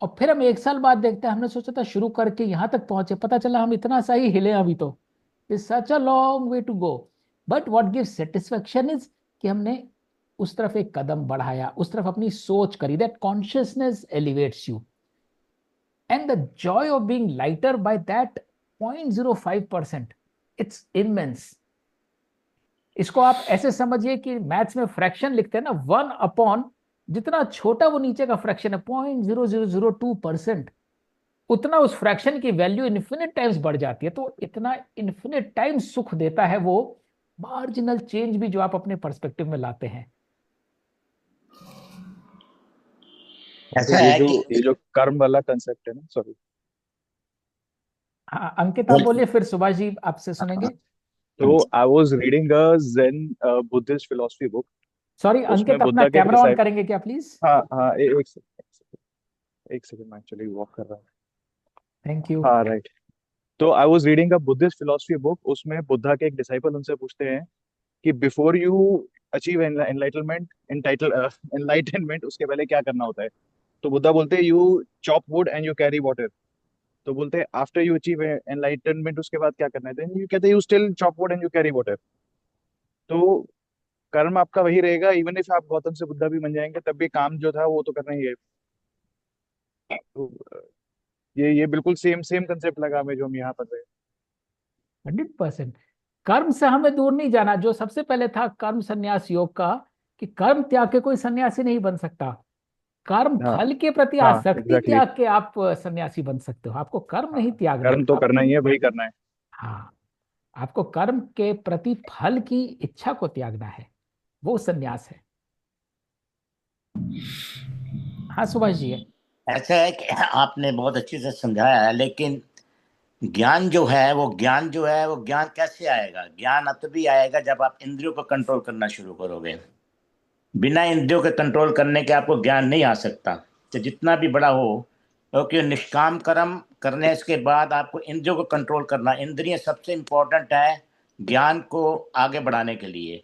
और फिर हम 1 साल बाद देखते हैं हमने सोचा था शुरू करके यहां तक पहुंचे, पता चला हम इतना सा ही हिले अभी तो. It's such a long way to go. But what gives satisfaction is कि हमने उस तरफ एक कदम बढ़ाया, उस तरफ अपनी सोच करी. That consciousness elevates you, and the joy of being lighter by that 0.05%, it's immense. इसको आप ऐसे समझिए कि मैथ्स में फ्रैक्शन लिखते हैं ना, 1/, जितना छोटा वो नीचे का फ्रैक्शन है 0.0002%, उतना उस फ्रैक्शन की वैल्यू इन्फिनिट टाइम्स बढ़ जाती है. तो इतना इन्फिनिट टाइम्स सुख देता है वो मार्जिनल चेंज भी जो आप अपने पर्सपेक्टिव में लाते हैं. तो ये जो कर्म वाला कंसेप्ट है ना, सॉरी, हाँ अंकित आप बोलिए, फिर सुभाष जी आपसे सुनेंगे. तो I was reading a Zen Buddhist philosophy book. Sorry उसमें अंकित, अपना बुद्धा के एक कैमरा ऑन डिसाइपल, करेंगे क्या प्लीज. हाँ हाँ, एक सेकंड मैं एक्चुअली वॉक कर रहा हूँ. Thank you. हाँ राइट. तो I was reading a Buddhist philosophy book. उसमें बुद्धा के एक डिसाइपल उनसे पूछते हैं कि बिफोर यू अचीव एनलाइटनमेंट, उसके पहले क्या करना होता है. तो बुद्धा बोलते हैं you chop wood and you carry water. तो बोलते हैं आफ्टर यू अचीव एनलाइटनमेंट उसके बाद क्या करना है. देन यू कहते हैं you still chop wood and you carry water. तो कर्म आपका वही रहेगा, इवन इफ आप गौतम से बुद्धा भी बन जाएंगे तब भी काम जो था वो तो करना ही है. तो ये बिल्कुल सेम सेम कंसेप्ट लगा हमें जो हम यहाँ पढ़ रहे हैं. 100%. कर्म से हमें दूर नहीं जाना. जो सबसे पहले था कर्म संन्यास योग का, कि कर्म त्याग के कोई सन्यासी नहीं बन सकता. कर्म हाँ फल के प्रति हाँ आसक्ति एग्जैक्टली. त्याग के आप सन्यासी बन सकते हो. आपको कर्म हाँ, नहीं त्यागना है कर्म तो आप. करना ही है, वही करना है. हाँ, आपको कर्म के प्रति फल की इच्छा को त्यागना है, वो सन्यास है. हाँ सुभाष जी है. ऐसा है कि आपने बहुत अच्छे से समझाया है, लेकिन ज्ञान कैसे आएगा? ज्ञान तभी आएगा जब आप इंद्रियों को कंट्रोल करना शुरू करोगे. बिना इंद्रियों के कंट्रोल करने के आपको ज्ञान नहीं आ सकता, तो जितना भी बड़ा हो. क्योंकि निष्काम कर्म करने के बाद आपको इंद्रियों को कंट्रोल करना, इंद्रियां सबसे इंपॉर्टेंट है ज्ञान को आगे बढ़ाने के लिए.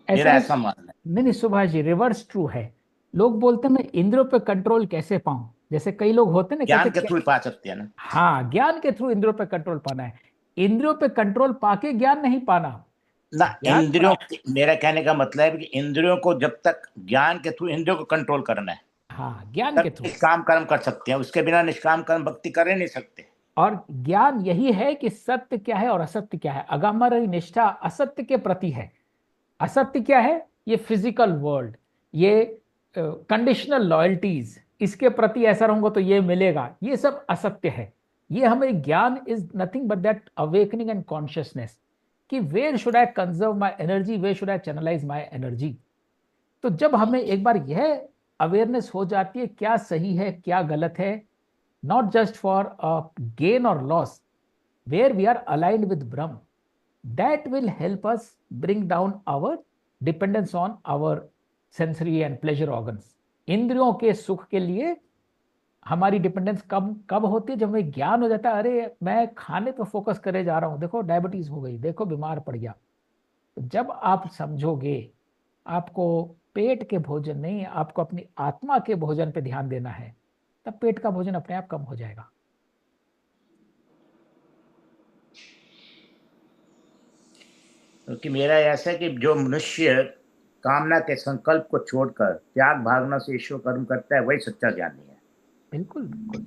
मेरा ऐसा मानना है. नहीं सुभाष जी, रिवर्स ट्रू है. लोग बोलते हैं मैं इंद्रियों पे कंट्रोल कैसे पाऊं. जैसे कई लोग होते हैं ना, ज्ञान कहते के थ्रू पा सकते हैं ना. हाँ, ज्ञान के थ्रू इंद्रियों पे कंट्रोल पाना है. इंद्रियों पे कंट्रोल पाके ज्ञान नहीं पाना ना. ज्ञान. मेरा कहने का मतलब है कि इंद्रियों को जब तक ज्ञान के थ्रू इंद्रियों को कंट्रोल करना है, हाँ ज्ञान तब के थ्रू. निष्काम कर्म कर सकते हैं. उसके बिना निष्काम कर्म भक्ति कर ही नहीं सकते. और ज्ञान यही है कि सत्य क्या है और असत्य क्या है. अगमर निष्ठा असत्य के प्रति है. असत्य क्या है? ये फिजिकल वर्ल्ड, ये कंडीशनल लॉयल्टीज, इसके प्रति ऐसा रहूंगा तो ये मिलेगा, ये सब असत्य है. ये हमें gyan is nothing but that awakening and consciousness कि where should I conserve my energy, where should I channelise my energy. तो जब हमें एक बार यह अवेयरनेस हो जाती है क्या सही है क्या गलत है, not just for a gain or loss, where we are aligned with Brahm. That will help us bring down our dependence on our sensory and pleasure organs. इंद्रियों के सुख के लिए हमारी डिपेंडेंस कब कब होती है? जब हमें ज्ञान हो जाता है, अरे मैं खाने पर फोकस करे जा रहा हूं, देखो डायबिटीज हो गई, देखो बीमार पड़ गया। तो जब आप समझोगे आपको पेट के भोजन नहीं, आपको अपनी आत्मा के भोजन पे ध्यान देना है, तब पेट का भोजन अपने आप कम हो जाएगा। क्योंकि मेरा ऐसा है कि जो मनुष्य कामना के संकल्प को छोड़कर त्याग भावना से ईश्वर कर्म करता है, वही सच्चा ज्ञानी है। बिल्कुल बिल्कुल।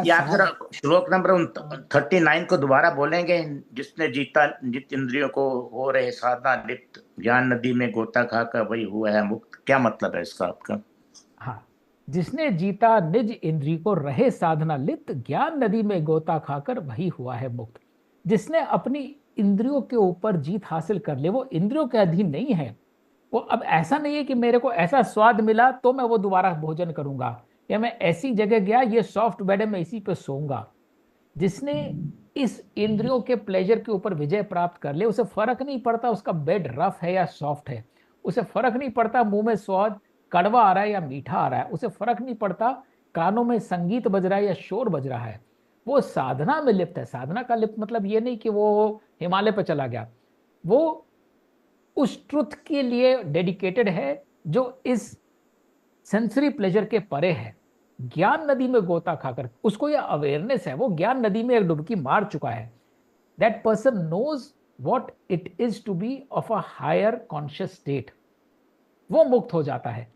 ये आप जरा श्लोक नंबर 39 को दोबारा बोलेंगे? जिसने जीता जित इंद्रियों को हो रहे साधना लिप्त, ज्ञान नदी में गोता खाकर वही हुआ है मुक्त। क्या मतलब है इसका आपका? हाँ, जिसने जीता निज इंद्री को रहे साधना लिप्त, ज्ञान नदी में गोता खाकर वही हुआ है मुक्त। जिसने अपनी इंद्रियों के ऊपर जीत हासिल कर ले, वो इंद्रियों के अधीन नहीं है। वो अब ऐसा नहीं है कि मेरे को ऐसा स्वाद मिला तो मैं वो दोबारा भोजन करूंगा, या मैं ऐसी जगह गया, ये सॉफ्ट बेड है, मैं इसी पे सोऊंगा। जिसने इस इंद्रियों के प्लेजर के ऊपर विजय प्राप्त कर ले, उसे फर्क नहीं पड़ता उसका बेड रफ है या सॉफ्ट है, उसे फर्क नहीं पड़ता मुंह में स्वाद कड़वा आ रहा है या मीठा आ रहा है, उसे फर्क नहीं पड़ता कानों में संगीत बज रहा है या शोर बज रहा है। वो साधना में लिप्त है। साधना का लिप्त मतलब ये नहीं कि वो हिमालय पर चला गया, वो उस ट्रुथ के लिए डेडिकेटेड है जो इस सेंसरी प्लेजर के परे है। ज्ञान नदी में गोता खाकर उसको यह अवेयरनेस है, वो ज्ञान नदी में एक डुबकी मार चुका है। That person knows what it is to be of a higher conscious state, वो मुक्त हो जाता है।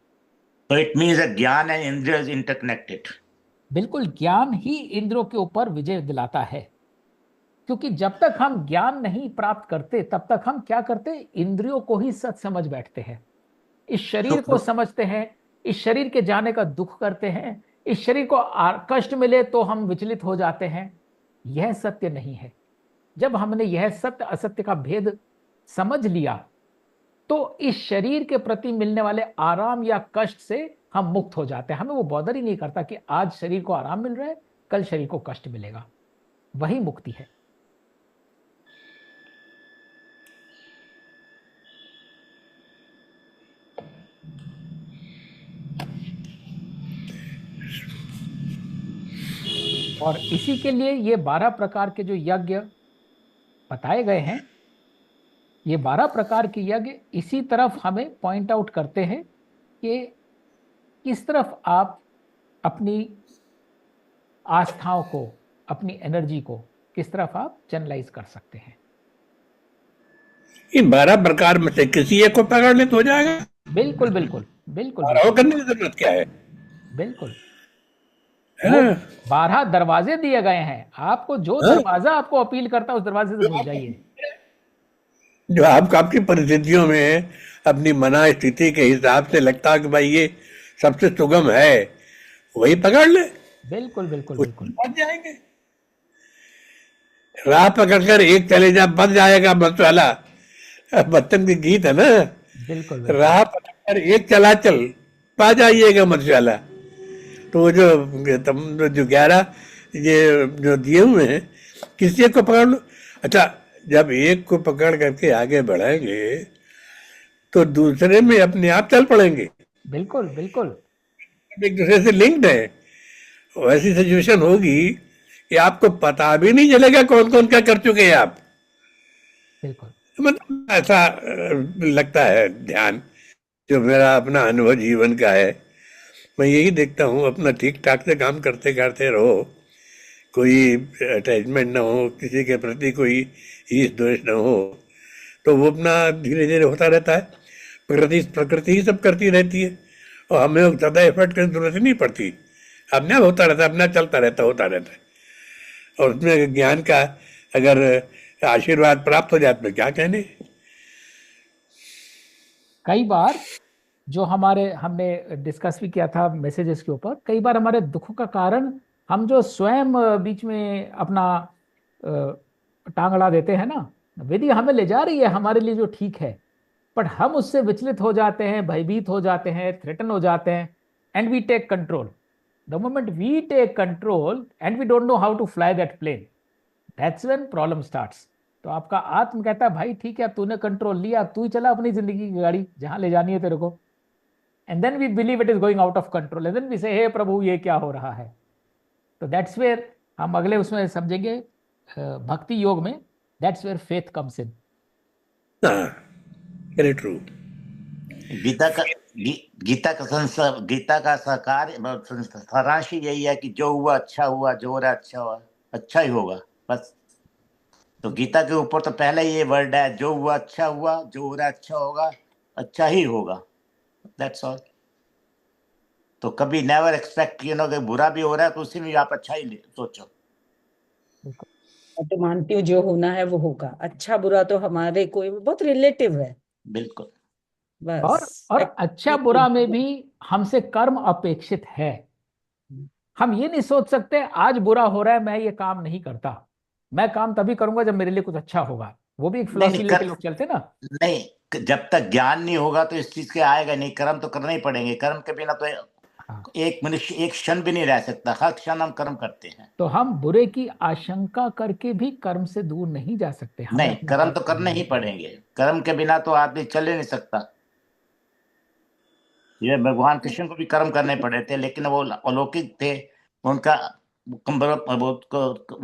तो it means that gyan and indriya is interconnected. बिल्कुल, ज्ञान ही इंद्रियों के ऊपर विजय दिलाता है। क्योंकि जब तक हम ज्ञान नहीं प्राप्त करते तब तक हम क्या करते? इंद्रियों को ही सच समझ बैठते हैं, इस शरीर को समझते हैं, इस शरीर के जाने का दुख करते हैं, इस शरीर को कष्ट मिले तो हम विचलित हो जाते हैं। यह सत्य नहीं है। जब हमने यह सत्य असत्य का भेद समझ लिया तो इस शरीर के प्रति मिलने वाले आराम या कष्ट से हम मुक्त हो जाते हैं। हमें वो बॉदर ही नहीं करता कि आज शरीर को आराम मिल रहा है, कल शरीर को कष्ट मिलेगा। वही मुक्ति है। और इसी के लिए ये 12 प्रकार के जो यज्ञ बताए गए हैं, ये 12 प्रकार के यज्ञ इसी तरफ हमें पॉइंट आउट करते हैं कि किस तरफ आप अपनी आस्थाओं को, अपनी एनर्जी को किस तरफ आप चैनलाइज कर सकते हैं। इन 12 प्रकार में से किसी एक को पकड़ ले तो हो जाएगा। बिल्कुल बिल्कुल बिल्कुल, वो करने की जरूरत क्या है? बिल्कुल। है ना? 12 दरवाजे दिए गए हैं आपको, जो दरवाजा आपको अपील करता है उस दरवाजे से घुस जाइए। जो आपकी परिस्थितियों में अपनी मना स्थिति के हिसाब से लगता है कि भाई ये सबसे सुगम है, वही पकड़ ले। बिल्कुल बिल्कुल बिल्कुल, बच जाएंगे। राह पकड़कर एक चले जा, बच जाएगा मत बच्चन की गीत है ना। बिल्कुल राह पकड़कर एक चला चल, पा जाइएगा मत। तो जो 11 ये जो दिए हुए हैं, किसी एक को पकड़ लो। अच्छा, जब एक को पकड़ करके आगे बढ़ेंगे तो दूसरे में अपने आप चल पड़ेंगे। बिल्कुल बिल्कुल, एक दूसरे से लिंक्ड है। वैसी सिचुएशन होगी कि आपको पता भी नहीं चलेगा कौन कौन क्या कर चुके हैं आप। बिल्कुल, मतलब ऐसा लगता है ध्यान, जो मेरा अपना अनुभव जीवन का है, मैं यही देखता हूँ। अपना ठीक ठाक से काम करते करते रहो, कोई अटैचमेंट ना हो, किसी के प्रति कोई ईर्ष द्वेष ना हो, तो वो अपना धीरे धीरे होता रहता है। प्रकृति ही सब करती रहती है और हमें ज़्यादा एफर्ट करने की जरूरत ही नहीं पड़ती। अपने आप होता रहता है, अपना चलता रहता होता रहता है। और उसमें ज्ञान का अगर आशीर्वाद प्राप्त हो जाए तो क्या कहने। कई बार जो हमने डिस्कस भी किया था मैसेजेस के ऊपर, कई बार हमारे दुखों का कारण हम जो स्वयं बीच में अपना टांग अड़ा देते हैं ना। विधि हमें ले जा रही है हमारे लिए जो ठीक है, बट हम उससे विचलित हो जाते हैं, भयभीत हो जाते हैं, थ्रेटन हो जाते हैं, and we take control. The moment we take control and we don't know how to fly that plane, that's when problem starts. तो आपका आत्म कहता है भाई ठीक है, अब तूने कंट्रोल लिया, अब तू ही चला अपनी जिंदगी की गाड़ी जहां ले जानी है तेरे को. And then we believe it is going out of control, and then we say हे प्रभु ये क्या हो रहा है. तो दैट्स वेयर हम अगले उसमें समझेंगे भक्ति योग में, that's where faith comes in. हाँ, वेरी ट्रू. गीता का गीता का साकार सारांश ही यही है कि जो हुआ अच्छा हुआ, जो हो रहा है अच्छा हुआ, अच्छा ही होगा बस. तो गीता के ऊपर तो पहले ये वर्ड है, जो हुआ अच्छा हुआ, जो हो रहा है अच्छा होगा, अच्छा ही होगा, दैट्स ऑल. तो कभी नेवर एक्सपेक्ट कि बुरा भी हो रहा है तो उसी में आप अच्छा ही सोचो. तो मानती हूँ जो होना है वो होगा, अच्छा बुरा तो हमारे कोई बहुत रिलेटिव है. बिल्कुल. बस और अच्छा बुरा में भी हमसे कर्म अपेक्षित है. हम ये नहीं सोच सकते आज बुरा हो रहा है मैं ये काम नहीं करता, मैं काम तभी करूंगा जब मेरे लिए कुछ अच्छा होगा. वो भी एक फिलॉसफी लेके लोग चलते ना. नहीं, जब तक ज्ञान नहीं होगा तो इस चीज के आएगा नहीं. कर्म तो करना ही पड़ेंगे, कर्म के बिना तो हाँ. एक मनुष्य एक क्षण भी नहीं रह सकता. हर क्षण हम कर्म करते हैं. तो हम बुरे की आशंका करके भी कर्म से दूर नहीं जा सकते, हमें नहीं, अपना कर्म तो करने ही पड़ेंगे. कर्म के बिना तो आदमी चल ही नहीं सकता. ये भगवान कृष्ण को भी कर्म करने पड़े थे, लेकिन वो अलौकिक थे, उनका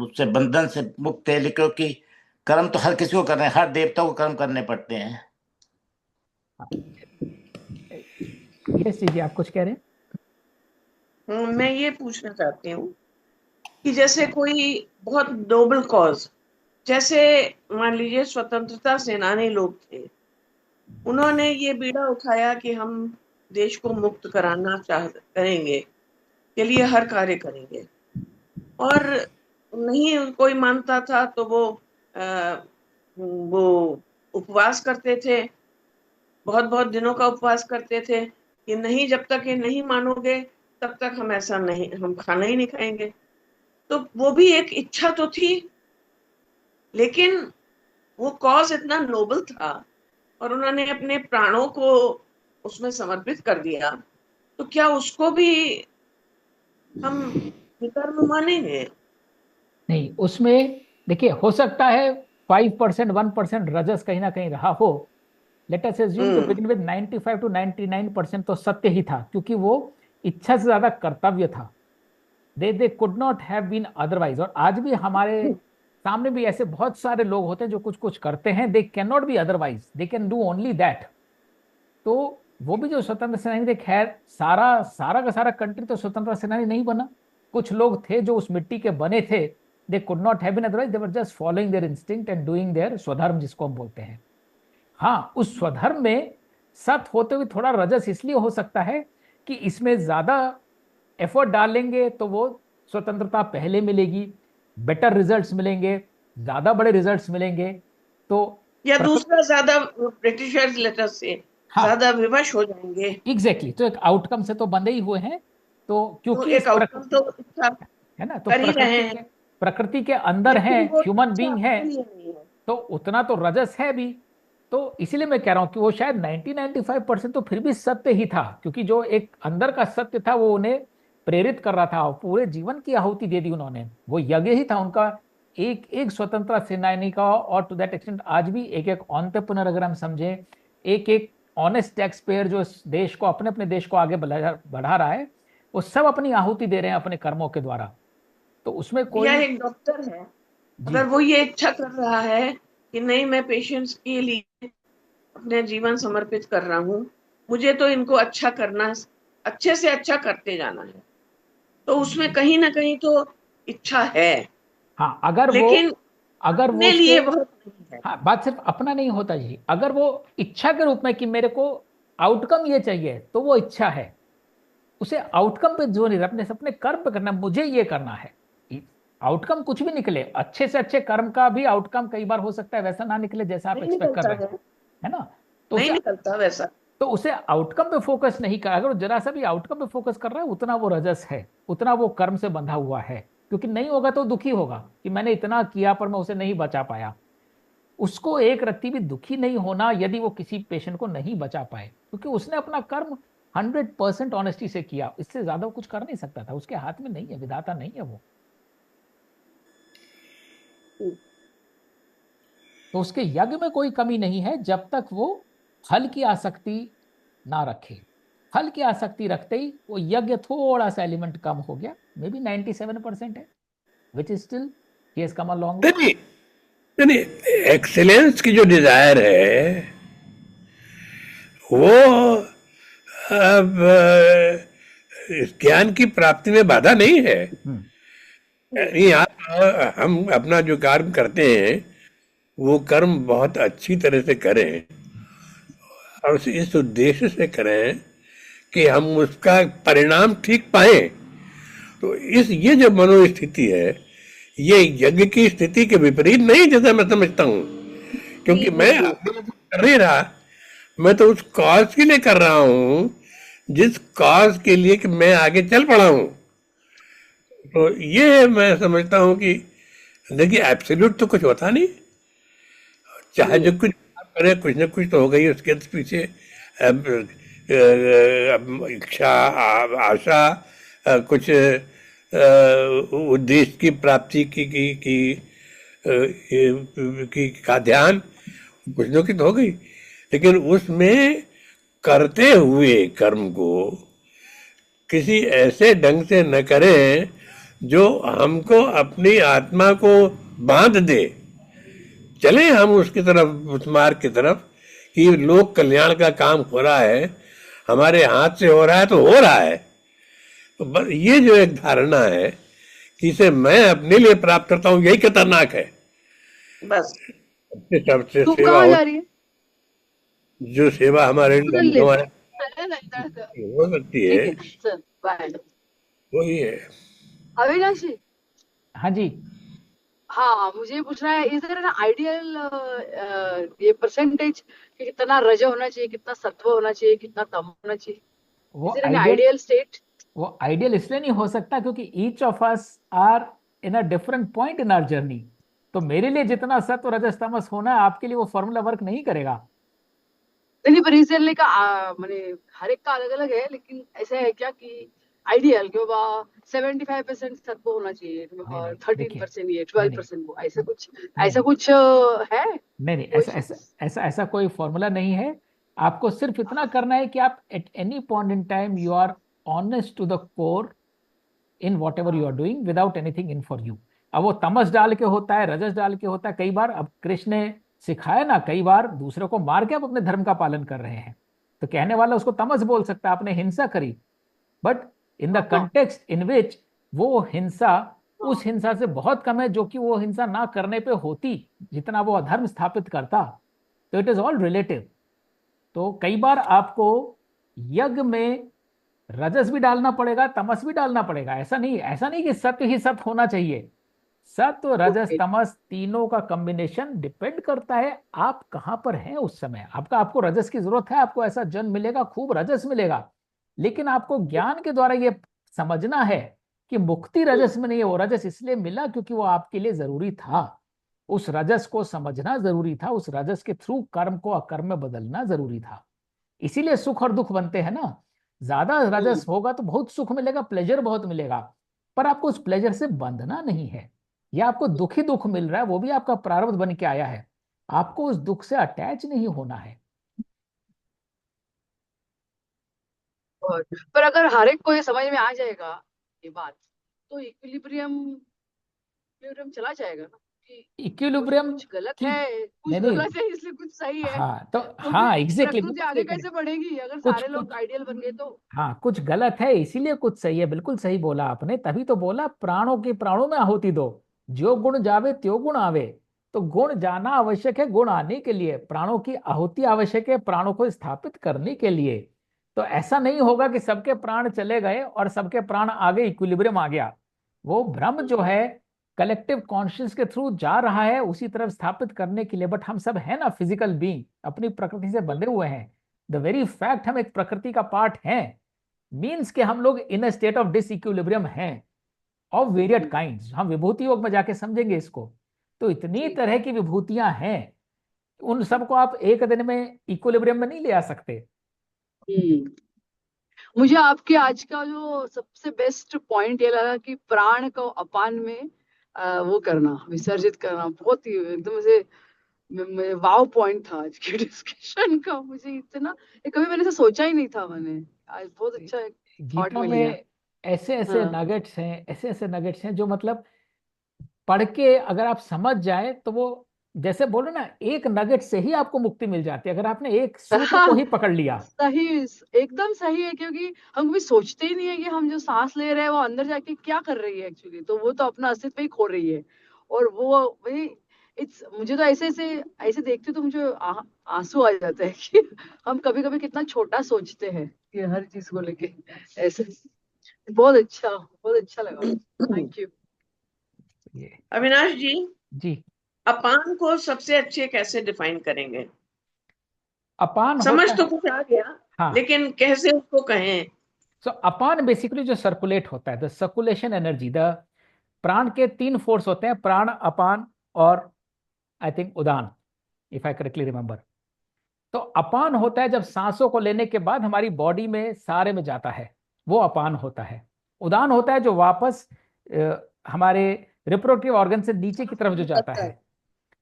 उससे बंधन से मुक्त थे. क्योंकि कर्म तो हर किसी को करने, हर देवता को कर्म करने पड़ते हैं. यस जी, आप कुछ कह रहे हैं. मैं ये पूछना चाहती हूँ कि जैसे कोई बहुत नोबल कॉज, जैसे मान लीजिए स्वतंत्रता सेनानी लोग थे, उन्होंने ये बीड़ा उठाया कि हम देश को मुक्त कराना करेंगे, के लिए हर कार्य करेंगे, और नहीं कोई मानता था तो वो उपवास करते थे, बहुत बहुत दिनों का उपवास करते थे कि नहीं, जब तक ये नहीं मानोगे तब तक हम ऐसा नहीं, हम खाना ही नहीं खाएंगे. तो वो भी एक इच्छा तो थी, लेकिन वो कॉज इतना नोबल था और उन्होंने अपने प्राणों को उसमें समर्पित कर दिया, तो क्या उसको भी हम विकर्म मानेंगे? नहीं, उसमें देखिए हो सकता है 5% 1% रजस कहीं ना कहीं रहा हो. Let us assume to begin with 95 to 99% तो सत्य ही था, क्योंकि वो इच्छा से ज्यादा कर्तव्य था. They could not have been otherwise. और आज भी हमारे सामने भी ऐसे बहुत सारे लोग होते हैं जो कुछ कुछ करते हैं, they can not be otherwise, they can do only that. तो वो भी जो स्वतंत्र सेनानी थे, खैर सारा सारा का सारा कंट्री तो स्वतंत्र सेनानी नहीं बना, कुछ लोग थे जो उस मिट्टी के बने थे. They could not have been otherwise, they were just following their instinct and doing their swadharma, जिसको हम बोलते हैं. हाँ, उस स्वधर्म में सत होते हुए थोड़ा रजस इसलिए हो सकता है कि इसमें ज्यादा एफर्ट डालेंगे तो वो स्वतंत्रता पहले मिलेगी, बेटर रिजल्ट्स मिलेंगे, ज्यादा बड़े रिजल्ट्स मिलेंगे. तो या दूसरा, ज्यादा ब्रिटिशर्स लेटर से ज्यादा विवश हो जाएंगे. एग्जैक्टली. तो एक आउटकम से तो बंधे ही हुए हैं. तो क्योंकि एक आउटकम तो अच्छा है ना, तो कर ही रहे हैं, प्रकृति के अंदर है, ह्यूमन बीइंग है, है. तो उतना तो रजस है भी. तो इसीलिए मैं कह रहा हूं कि वो शायद 90-95% तो फिर भी सत्य ही था, क्योंकि जो एक अंदर का सत्य था वो उन्हें प्रेरित कर रहा था, और पूरे जीवन की आहुति दे दी उन्होंने. वो यज्ञ ही था उनका, एक एक स्वतंत्रता सेनानी का. और टू दैट एक्सटेंट आज भी एक एक एंटरप्रेन्योर, अगर हम समझें, एक एक ऑनेस्ट टैक्स पेयर जो इस देश को, अपने अपने देश को आगे बढ़ा रहा है, वो सब अपनी आहुति दे रहे हैं अपने कर्मों के द्वारा. तो उसमें कोई, या एक डॉक्टर है, अगर वो ये इच्छा कर रहा है कि नहीं, मैं पेशेंट्स के लिए अपने जीवन समर्पित कर रहा हूँ, मुझे तो इनको अच्छा करना, अच्छे से अच्छा करते जाना है, तो उसमें कहीं ना कहीं तो इच्छा है. हाँ, अगर लेकिन वो अपने लिए बहुत नहीं है. हाँ, बात सिर्फ अपना नहीं होता जी. अगर वो इच्छा के रूप में कि मेरे को आउटकम ये चाहिए, तो वो इच्छा है. उसे आउटकम पे जोर नहीं, अपने अपने कर्म पे करना, मुझे ये करना है. आउटकम कुछ भी निकले, अच्छे से अच्छे कर्म का भी आउटकम कई बार हो सकता है वैसा ना निकले जैसा आप एक्सपेक्ट कर रहे हैं, है ना. तो नहीं निकलता वैसा. तो उसे आउटकम पे फोकस नहीं कर, अगर वो जरा सा भी आउटकम पे फोकस कर रहा है, उतना वो रजस है, उतना वो कर्म से बंधा हुआ है. क्योंकि नहीं होगा तो दुखी होगा कि मैंने इतना किया पर मैं उसे नहीं बचा पाया. उसको एक रत्ती भी दुखी नहीं होना यदि वो किसी पेशेंट को नहीं बचा पाए, क्योंकि उसने अपना कर्म 100% ऑनेस्टी से किया, इससे ज्यादा वो कुछ कर नहीं सकता था, उसके हाथ में नहीं है, विधाता नहीं है वो। तो उसके यज्ञ में कोई कमी नहीं है जब तक वो फल की आसक्ति ना रखे। फल की आसक्ति रखते ही वो यज्ञ थोड़ा सा एलिमेंट कम हो गया, मे बी 97% है, which is still he has come a long वे। नहीं नहीं नहीं, एक्सेलेंस की जो डिजायर है वो अब इस ज्ञान की प्राप्ति में बाधा नहीं है। नहीं, आप हम अपना जो कर्म करते हैं वो कर्म बहुत अच्छी तरह से करें और इस उद्देश्य से करें कि हम उसका परिणाम ठीक पाए। तो ये जो मनोस्थिति है ये यज्ञ की स्थिति के विपरीत नहीं, जैसा मैं समझता हूँ, क्योंकि मैं कर नहीं रहा, मैं तो उस कॉज के लिए कर रहा हूँ जिस कॉज के लिए कि मैं आगे चल पड़ा हूँ। तो ये मैं समझता हूँ कि देखिए एब्सोल्यूट तो कुछ होता नहीं, चाहे जो कुछ करे कुछ ना कुछ तो हो गई, उसके पीछे इच्छा आशा कुछ उद्देश्य की प्राप्ति की का ध्यान कुछ न कुछ हो गई, लेकिन उसमें करते हुए कर्म को किसी ऐसे ढंग से न करें जो हमको अपनी आत्मा को बांध दे। चले हम उसकी तरफ, उस मार्ग की तरफ कि लोक कल्याण का काम हो रहा है, हमारे हाथ से हो रहा है तो हो रहा है। तो ये जो एक धारणा है कि इसे मैं अपने लिए प्राप्त करता हूँ, यही खतरनाक है। बस सबसे तू सेवा कहाँ हो, जा रही है? जो सेवा हमारे उधर ले हमारे ठीक हो सकती है है, चल बाय। वही है। अविनाश जी, हाँ जी, हाँ मुझे ये पूछना है, इज देयर एन आइडियल ये परसेंटेज कि कितना रज होना चाहिए, कितना सत्व होना चाहिए, कितना तम होना चाहिए? वो is there an ideal ideal state? वो आइडियल इसलिए नहीं हो सकता क्योंकि each of us are in a different point in our journey. तो मेरे लिए जितना सत्व रजस तमस होना है, आपके लिए वो फॉर्मूला वर्क नहीं करेगा। नहीं पर इजराइल का माने हर एक का अलग अलग है, लेकिन ऐसा है क्या कि आइडियल कि बा 75% सत्व होना चाहिए नहीं और नहीं, 13% ये नहीं नहीं 12% वो, ऐसा कुछ नहीं है? नहीं नहीं, कोई ऐसा ऐसा चीज? ऐसा कोई फॉर्मूला नहीं है। आपको सिर्फ इतना करना है कि आप at any point in time you are honest to the core in whatever you are doing without anything in for you. अब वो तमस डाल के होता है, रजस डाल के होता है, कई बार अब कृष्ण ने सिखाया ना, कई बार दूसरे को मार के आप अपने धर्म का पालन कर रहे हैं, तो कहने वाला उसको तमस बोल सकता है, आपने हिंसा करी, बट इन द कंटेक्स्ट इन विच वो हिंसा उस हिंसा से बहुत कम है जो कि वो हिंसा ना करने पे होती जितना वो अधर्म स्थापित करता। तो इट इज ऑल रिलेटिव। तो कई बार आपको यज्ञ में रजस भी डालना पड़ेगा, तमस भी डालना पड़ेगा। ऐसा नहीं कि सत्य ही सत्य होना चाहिए। सत्व रजस तमस तीनों का कॉम्बिनेशन डिपेंड करता है आप कहां पर हैं उस समय। आपको रजस की जरूरत है, आपको ऐसा जन मिलेगा, खूब रजस मिलेगा, लेकिन आपको ज्ञान के द्वारा ये समझना है कि मुक्ति रजस में नहीं है। वो रजस इसलिए मिला क्योंकि वो आपके लिए जरूरी था। उस रजस को समझना जरूरी था, उस रजस के थ्रू कर्म को अकर्म में बदलना जरूरी था। इसीलिए सुख और दुख बनते हैं ना। ज्यादा रजस होगा तो बहुत सुख मिलेगा, प्लेजर बहुत मिलेगा, पर आपको उस प्लेजर से बंधना नहीं है। या आपको दुखी दुख मिल रहा है, वो भी आपका प्रारब्ध बन के आया है, आपको उस दुख से अटैच नहीं होना है। पर अगर हर एक को ये समझ में आ जाएगा ये बात, तो इक्विलिब्रियम चला जाएगा ना कि इक्विलिब्रियम कुछ गलत की है, कुछ नहीं नहीं, गलत है इसलिए कुछ सही है। हाँ तो तो हाँ फिर एग्जैक्टली, प्रकृति आगे कैसे बढ़ेगी अगर कुछ सारे लोग कुछ आइडियल बन गए तो? हाँ कुछ गलत है इसीलिए कुछ सही है, बिल्कुल सही बोला आपने। तभी तो बोला प्राणों की प्राणों में आहुति दो, जो गुण जावे त्यो गुण आवे। तो गुण जाना आवश्यक है, गुण आने के लिए प्राणों की आहुति आवश्यक है, प्राणों को स्थापित करने के लिए। तो ऐसा नहीं होगा कि सबके प्राण चले गए और सबके प्राण आ गए, इक्विलिब्रियम आ गया। वो भ्रम जो है कलेक्टिव कॉन्शियस के थ्रू जा रहा है उसी तरफ स्थापित करने के लिए। बट हम सब है ना फिजिकल बीइंग, अपनी प्रकृति से बंधे हुए हैं। द वेरी फैक्ट हम एक प्रकृति का पार्ट हैं मीन्स के हम लोग इन अ स्टेट ऑफ डिसइक्विलिब्रियम हैं ऑफ वेरियट काइंड्स। हम विभूति योग में जाके समझेंगे इसको। तो इतनी तरह की विभूतियां हैं उन सबको आप एक दिन में इक्विलिब्रियम में नहीं ले आ सकते। हम्म। मुझे आपके आज का जो सबसे बेस्ट पॉइंट ये लगा कि प्राण को अपान में वो करना, विसर्जित करना, बहुत ही एकदम से वाव पॉइंट था आज के डिस्कशन का। मुझे इतना कभी मैंने ऐसा सोचा ही नहीं था। मैंने आज बहुत अच्छा थॉट गीता मिल गया। में ऐसे ऐसे हाँ। नगेट्स हैं, ऐसे ऐसे नगेट्स हैं जो मतलब पढ़ के अगर आप समझ जाए तो वो, जैसे बोलो ना, एक नगेट से ही आपको मुक्ति मिल जाती है अगर आपने एक सूत्र को ही पकड़ लिया। सही, एकदम सही है। क्योंकि हम कभी सोचते ही नहीं है कि हम जो सांस ले रहे हैं वो अंदर जाके क्या कर रही है एक्चुअली। तो वो तो अपना अस्तित्व ही खो रही है। और वो भाई इट्स, मुझे तो ऐसे ऐसे ऐसे देखते तो मुझे आंसू आ जाते हैं कि हम कभी कभी कितना छोटा सोचते हैं कि हर चीज को लेके ऐसे। बहुत अच्छा लगा। Thank you. ये अविनाश जी, जी, अपान को सबसे अच्छे कैसे डिफाइन करेंगे? अपान समझ होता तो है। कुछ आ गया, हाँ, लेकिन कैसे उसको कहें? सो अपान बेसिकली जो सर्कुलेट होता है, द सर्कुलेशन एनर्जी, द प्राण के तीन फोर्स होते हैं, प्राण, अपान और I think Udaan, if I correctly remember. तो अपान होता है जब सांसों को लेने के बाद हमारी बॉडी में सारे में जाता है, वो अपान होता है। उदान होता है जो वापस हमारे रिप्रोडक्टिव ऑर्गन से नीचे की तरफ जो जाता है।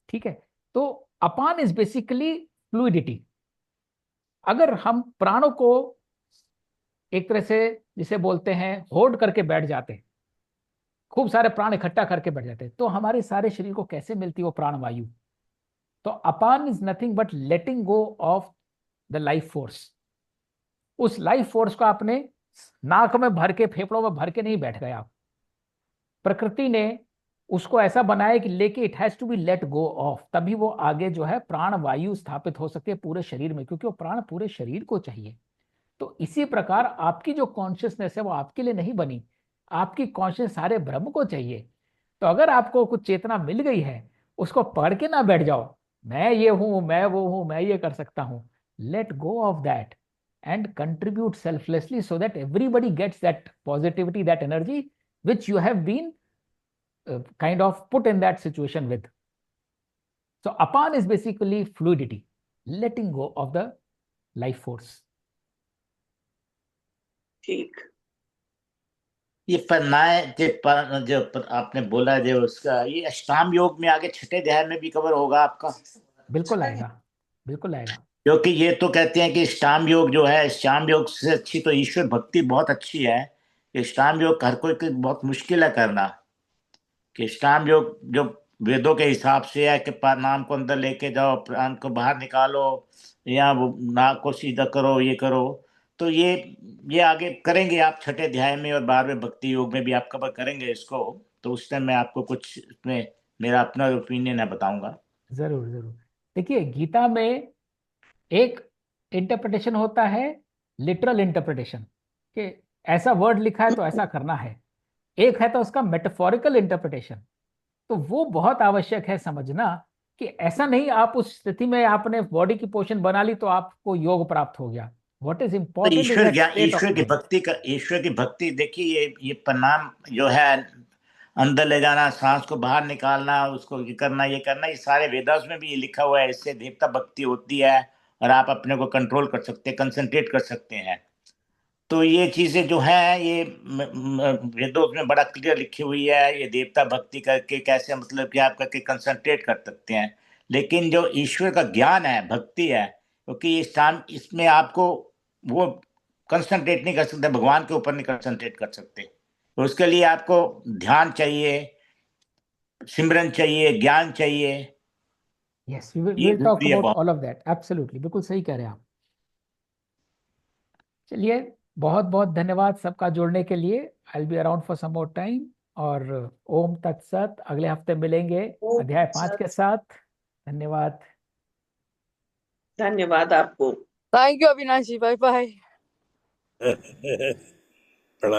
ठीक है। तो अपान इज बेसिकली फ्लूइडिटी। अगर हम प्राणों को एक तरह से जिसे बोलते हैं होल्ड करके बैठ जाते हैं, खूब सारे प्राण इकट्ठा करके बैठ जाते हैं, तो हमारे सारे शरीर को कैसे मिलती है वो प्राण वायु? तो apana is nothing but letting go of the life force. उस लाइफ फोर्स को आपने नाक में भर के, फेफड़ों में भर के नहीं बैठ गए आप। प्रकृति ने उसको ऐसा बनाया कि लेके it has to be let go of, तभी वो आगे जो है प्राण वायु स्थापित हो सकती है पूरे शरीर में, क्योंकि वो प्राण पूरे शरीर को चाहिए। तो इसी प्रकार आपकी जो कॉन्शियसनेस है वो आपके लिए नहीं बनी, आपकी कॉन्शियस सारे ब्रह्म को चाहिए। तो अगर आपको कुछ चेतना मिल गई है, उसको पढ़ के ना बैठ जाओ, मैं ये हूं, मैं वो हूं, मैं ये कर सकता हूं। Let go of that and contribute selflessly so that everybody gets that positivity, that energy which you have been kind of put in that situation with. So apan is basically fluidity, letting go of the life force. ठीक। ये फरमाए जो आपने बोला जो उसका, ये अष्टांग योग में आगे छठे अध्याय में भी कवर होगा आपका? बिल्कुल आएगा, बिल्कुल आएगा। क्योंकि ये तो कहते हैं कि अष्टांग योग जो है, अष्टांग योग से अच्छी तो ईश्वर भक्ति बहुत अच्छी है। अष्टांग योग हर कोई की बहुत मुश्किल है करना। कि अष्टांग योग जो वेदों के हिसाब से है कि नाम को अंदर लेके जाओ, प्राण को बाहर निकालो, या वो नाक को सीधा करो, ये करो। तो ये आगे करेंगे आप छठे अध्याय में, और 12वें भक्ति योग में भी आप कवर करेंगे इसको। तो उस टाइम मैं आपको कुछ इसमें मेरा अपना ओपिनियन है बताऊंगा। जरूर जरूर। देखिए, गीता में एक इंटरप्रिटेशन होता है, लिटरल इंटरप्रिटेशन, कि ऐसा वर्ड लिखा है तो ऐसा करना है। एक है तो उसका मेटाफोरिकल इंटरप्रिटेशन। तो वो बहुत आवश्यक है समझना, कि ऐसा नहीं आप उस स्थिति में आपने बॉडी की पोर्शन बना ली तो आपको योग प्राप्त हो गया। व्हाट इज तो important is that state of mind. ईश्वर की भक्ति देखिए, ये प्रणाम जो है, अंदर ले जाना, सांस को बाहर निकालना, उसको ये करना, ये सारे वेदास में भी ये लिखा हुआ है। इससे देवता भक्ति होती है, और आप अपने को कंट्रोल कर सकते हैं, कंसंट्रेट कर सकते हैं। तो ये चीजें जो है, ये वेदों में बड़ा क्लियर लिखी हुई है। ये देवता भक्ति करके कैसे, मतलब कि आप करके कंसंट्रेट कर सकते हैं। लेकिन जो ईश्वर का ज्ञान है, भक्ति है, क्योंकि इसमें आपको वो कंसंट्रेट नहीं कर सकते, भगवान के ऊपर नहीं कंसंट्रेट कर सकते। तो उसके लिए आपको ध्यान चाहिए, सिमरन चाहिए, ज्ञान चाहिए। यस, वी ये विल टॉक जरूरी है अबाउट बहुत। ऑल ऑफ दैट, एब्सोल्युटली, बिल्कुल सही कह रहे हैं आप। चलिए, बहुत बहुत धन्यवाद सबका जुड़ने के लिए। I will be around for some more time. और ओम तत्सत, अगले हफ्ते मिलेंगे अध्याय 5 के साथ। धन्यवाद। धन्यवाद आपको। Thank you Avinash ji. Bye bye. प्रणाम।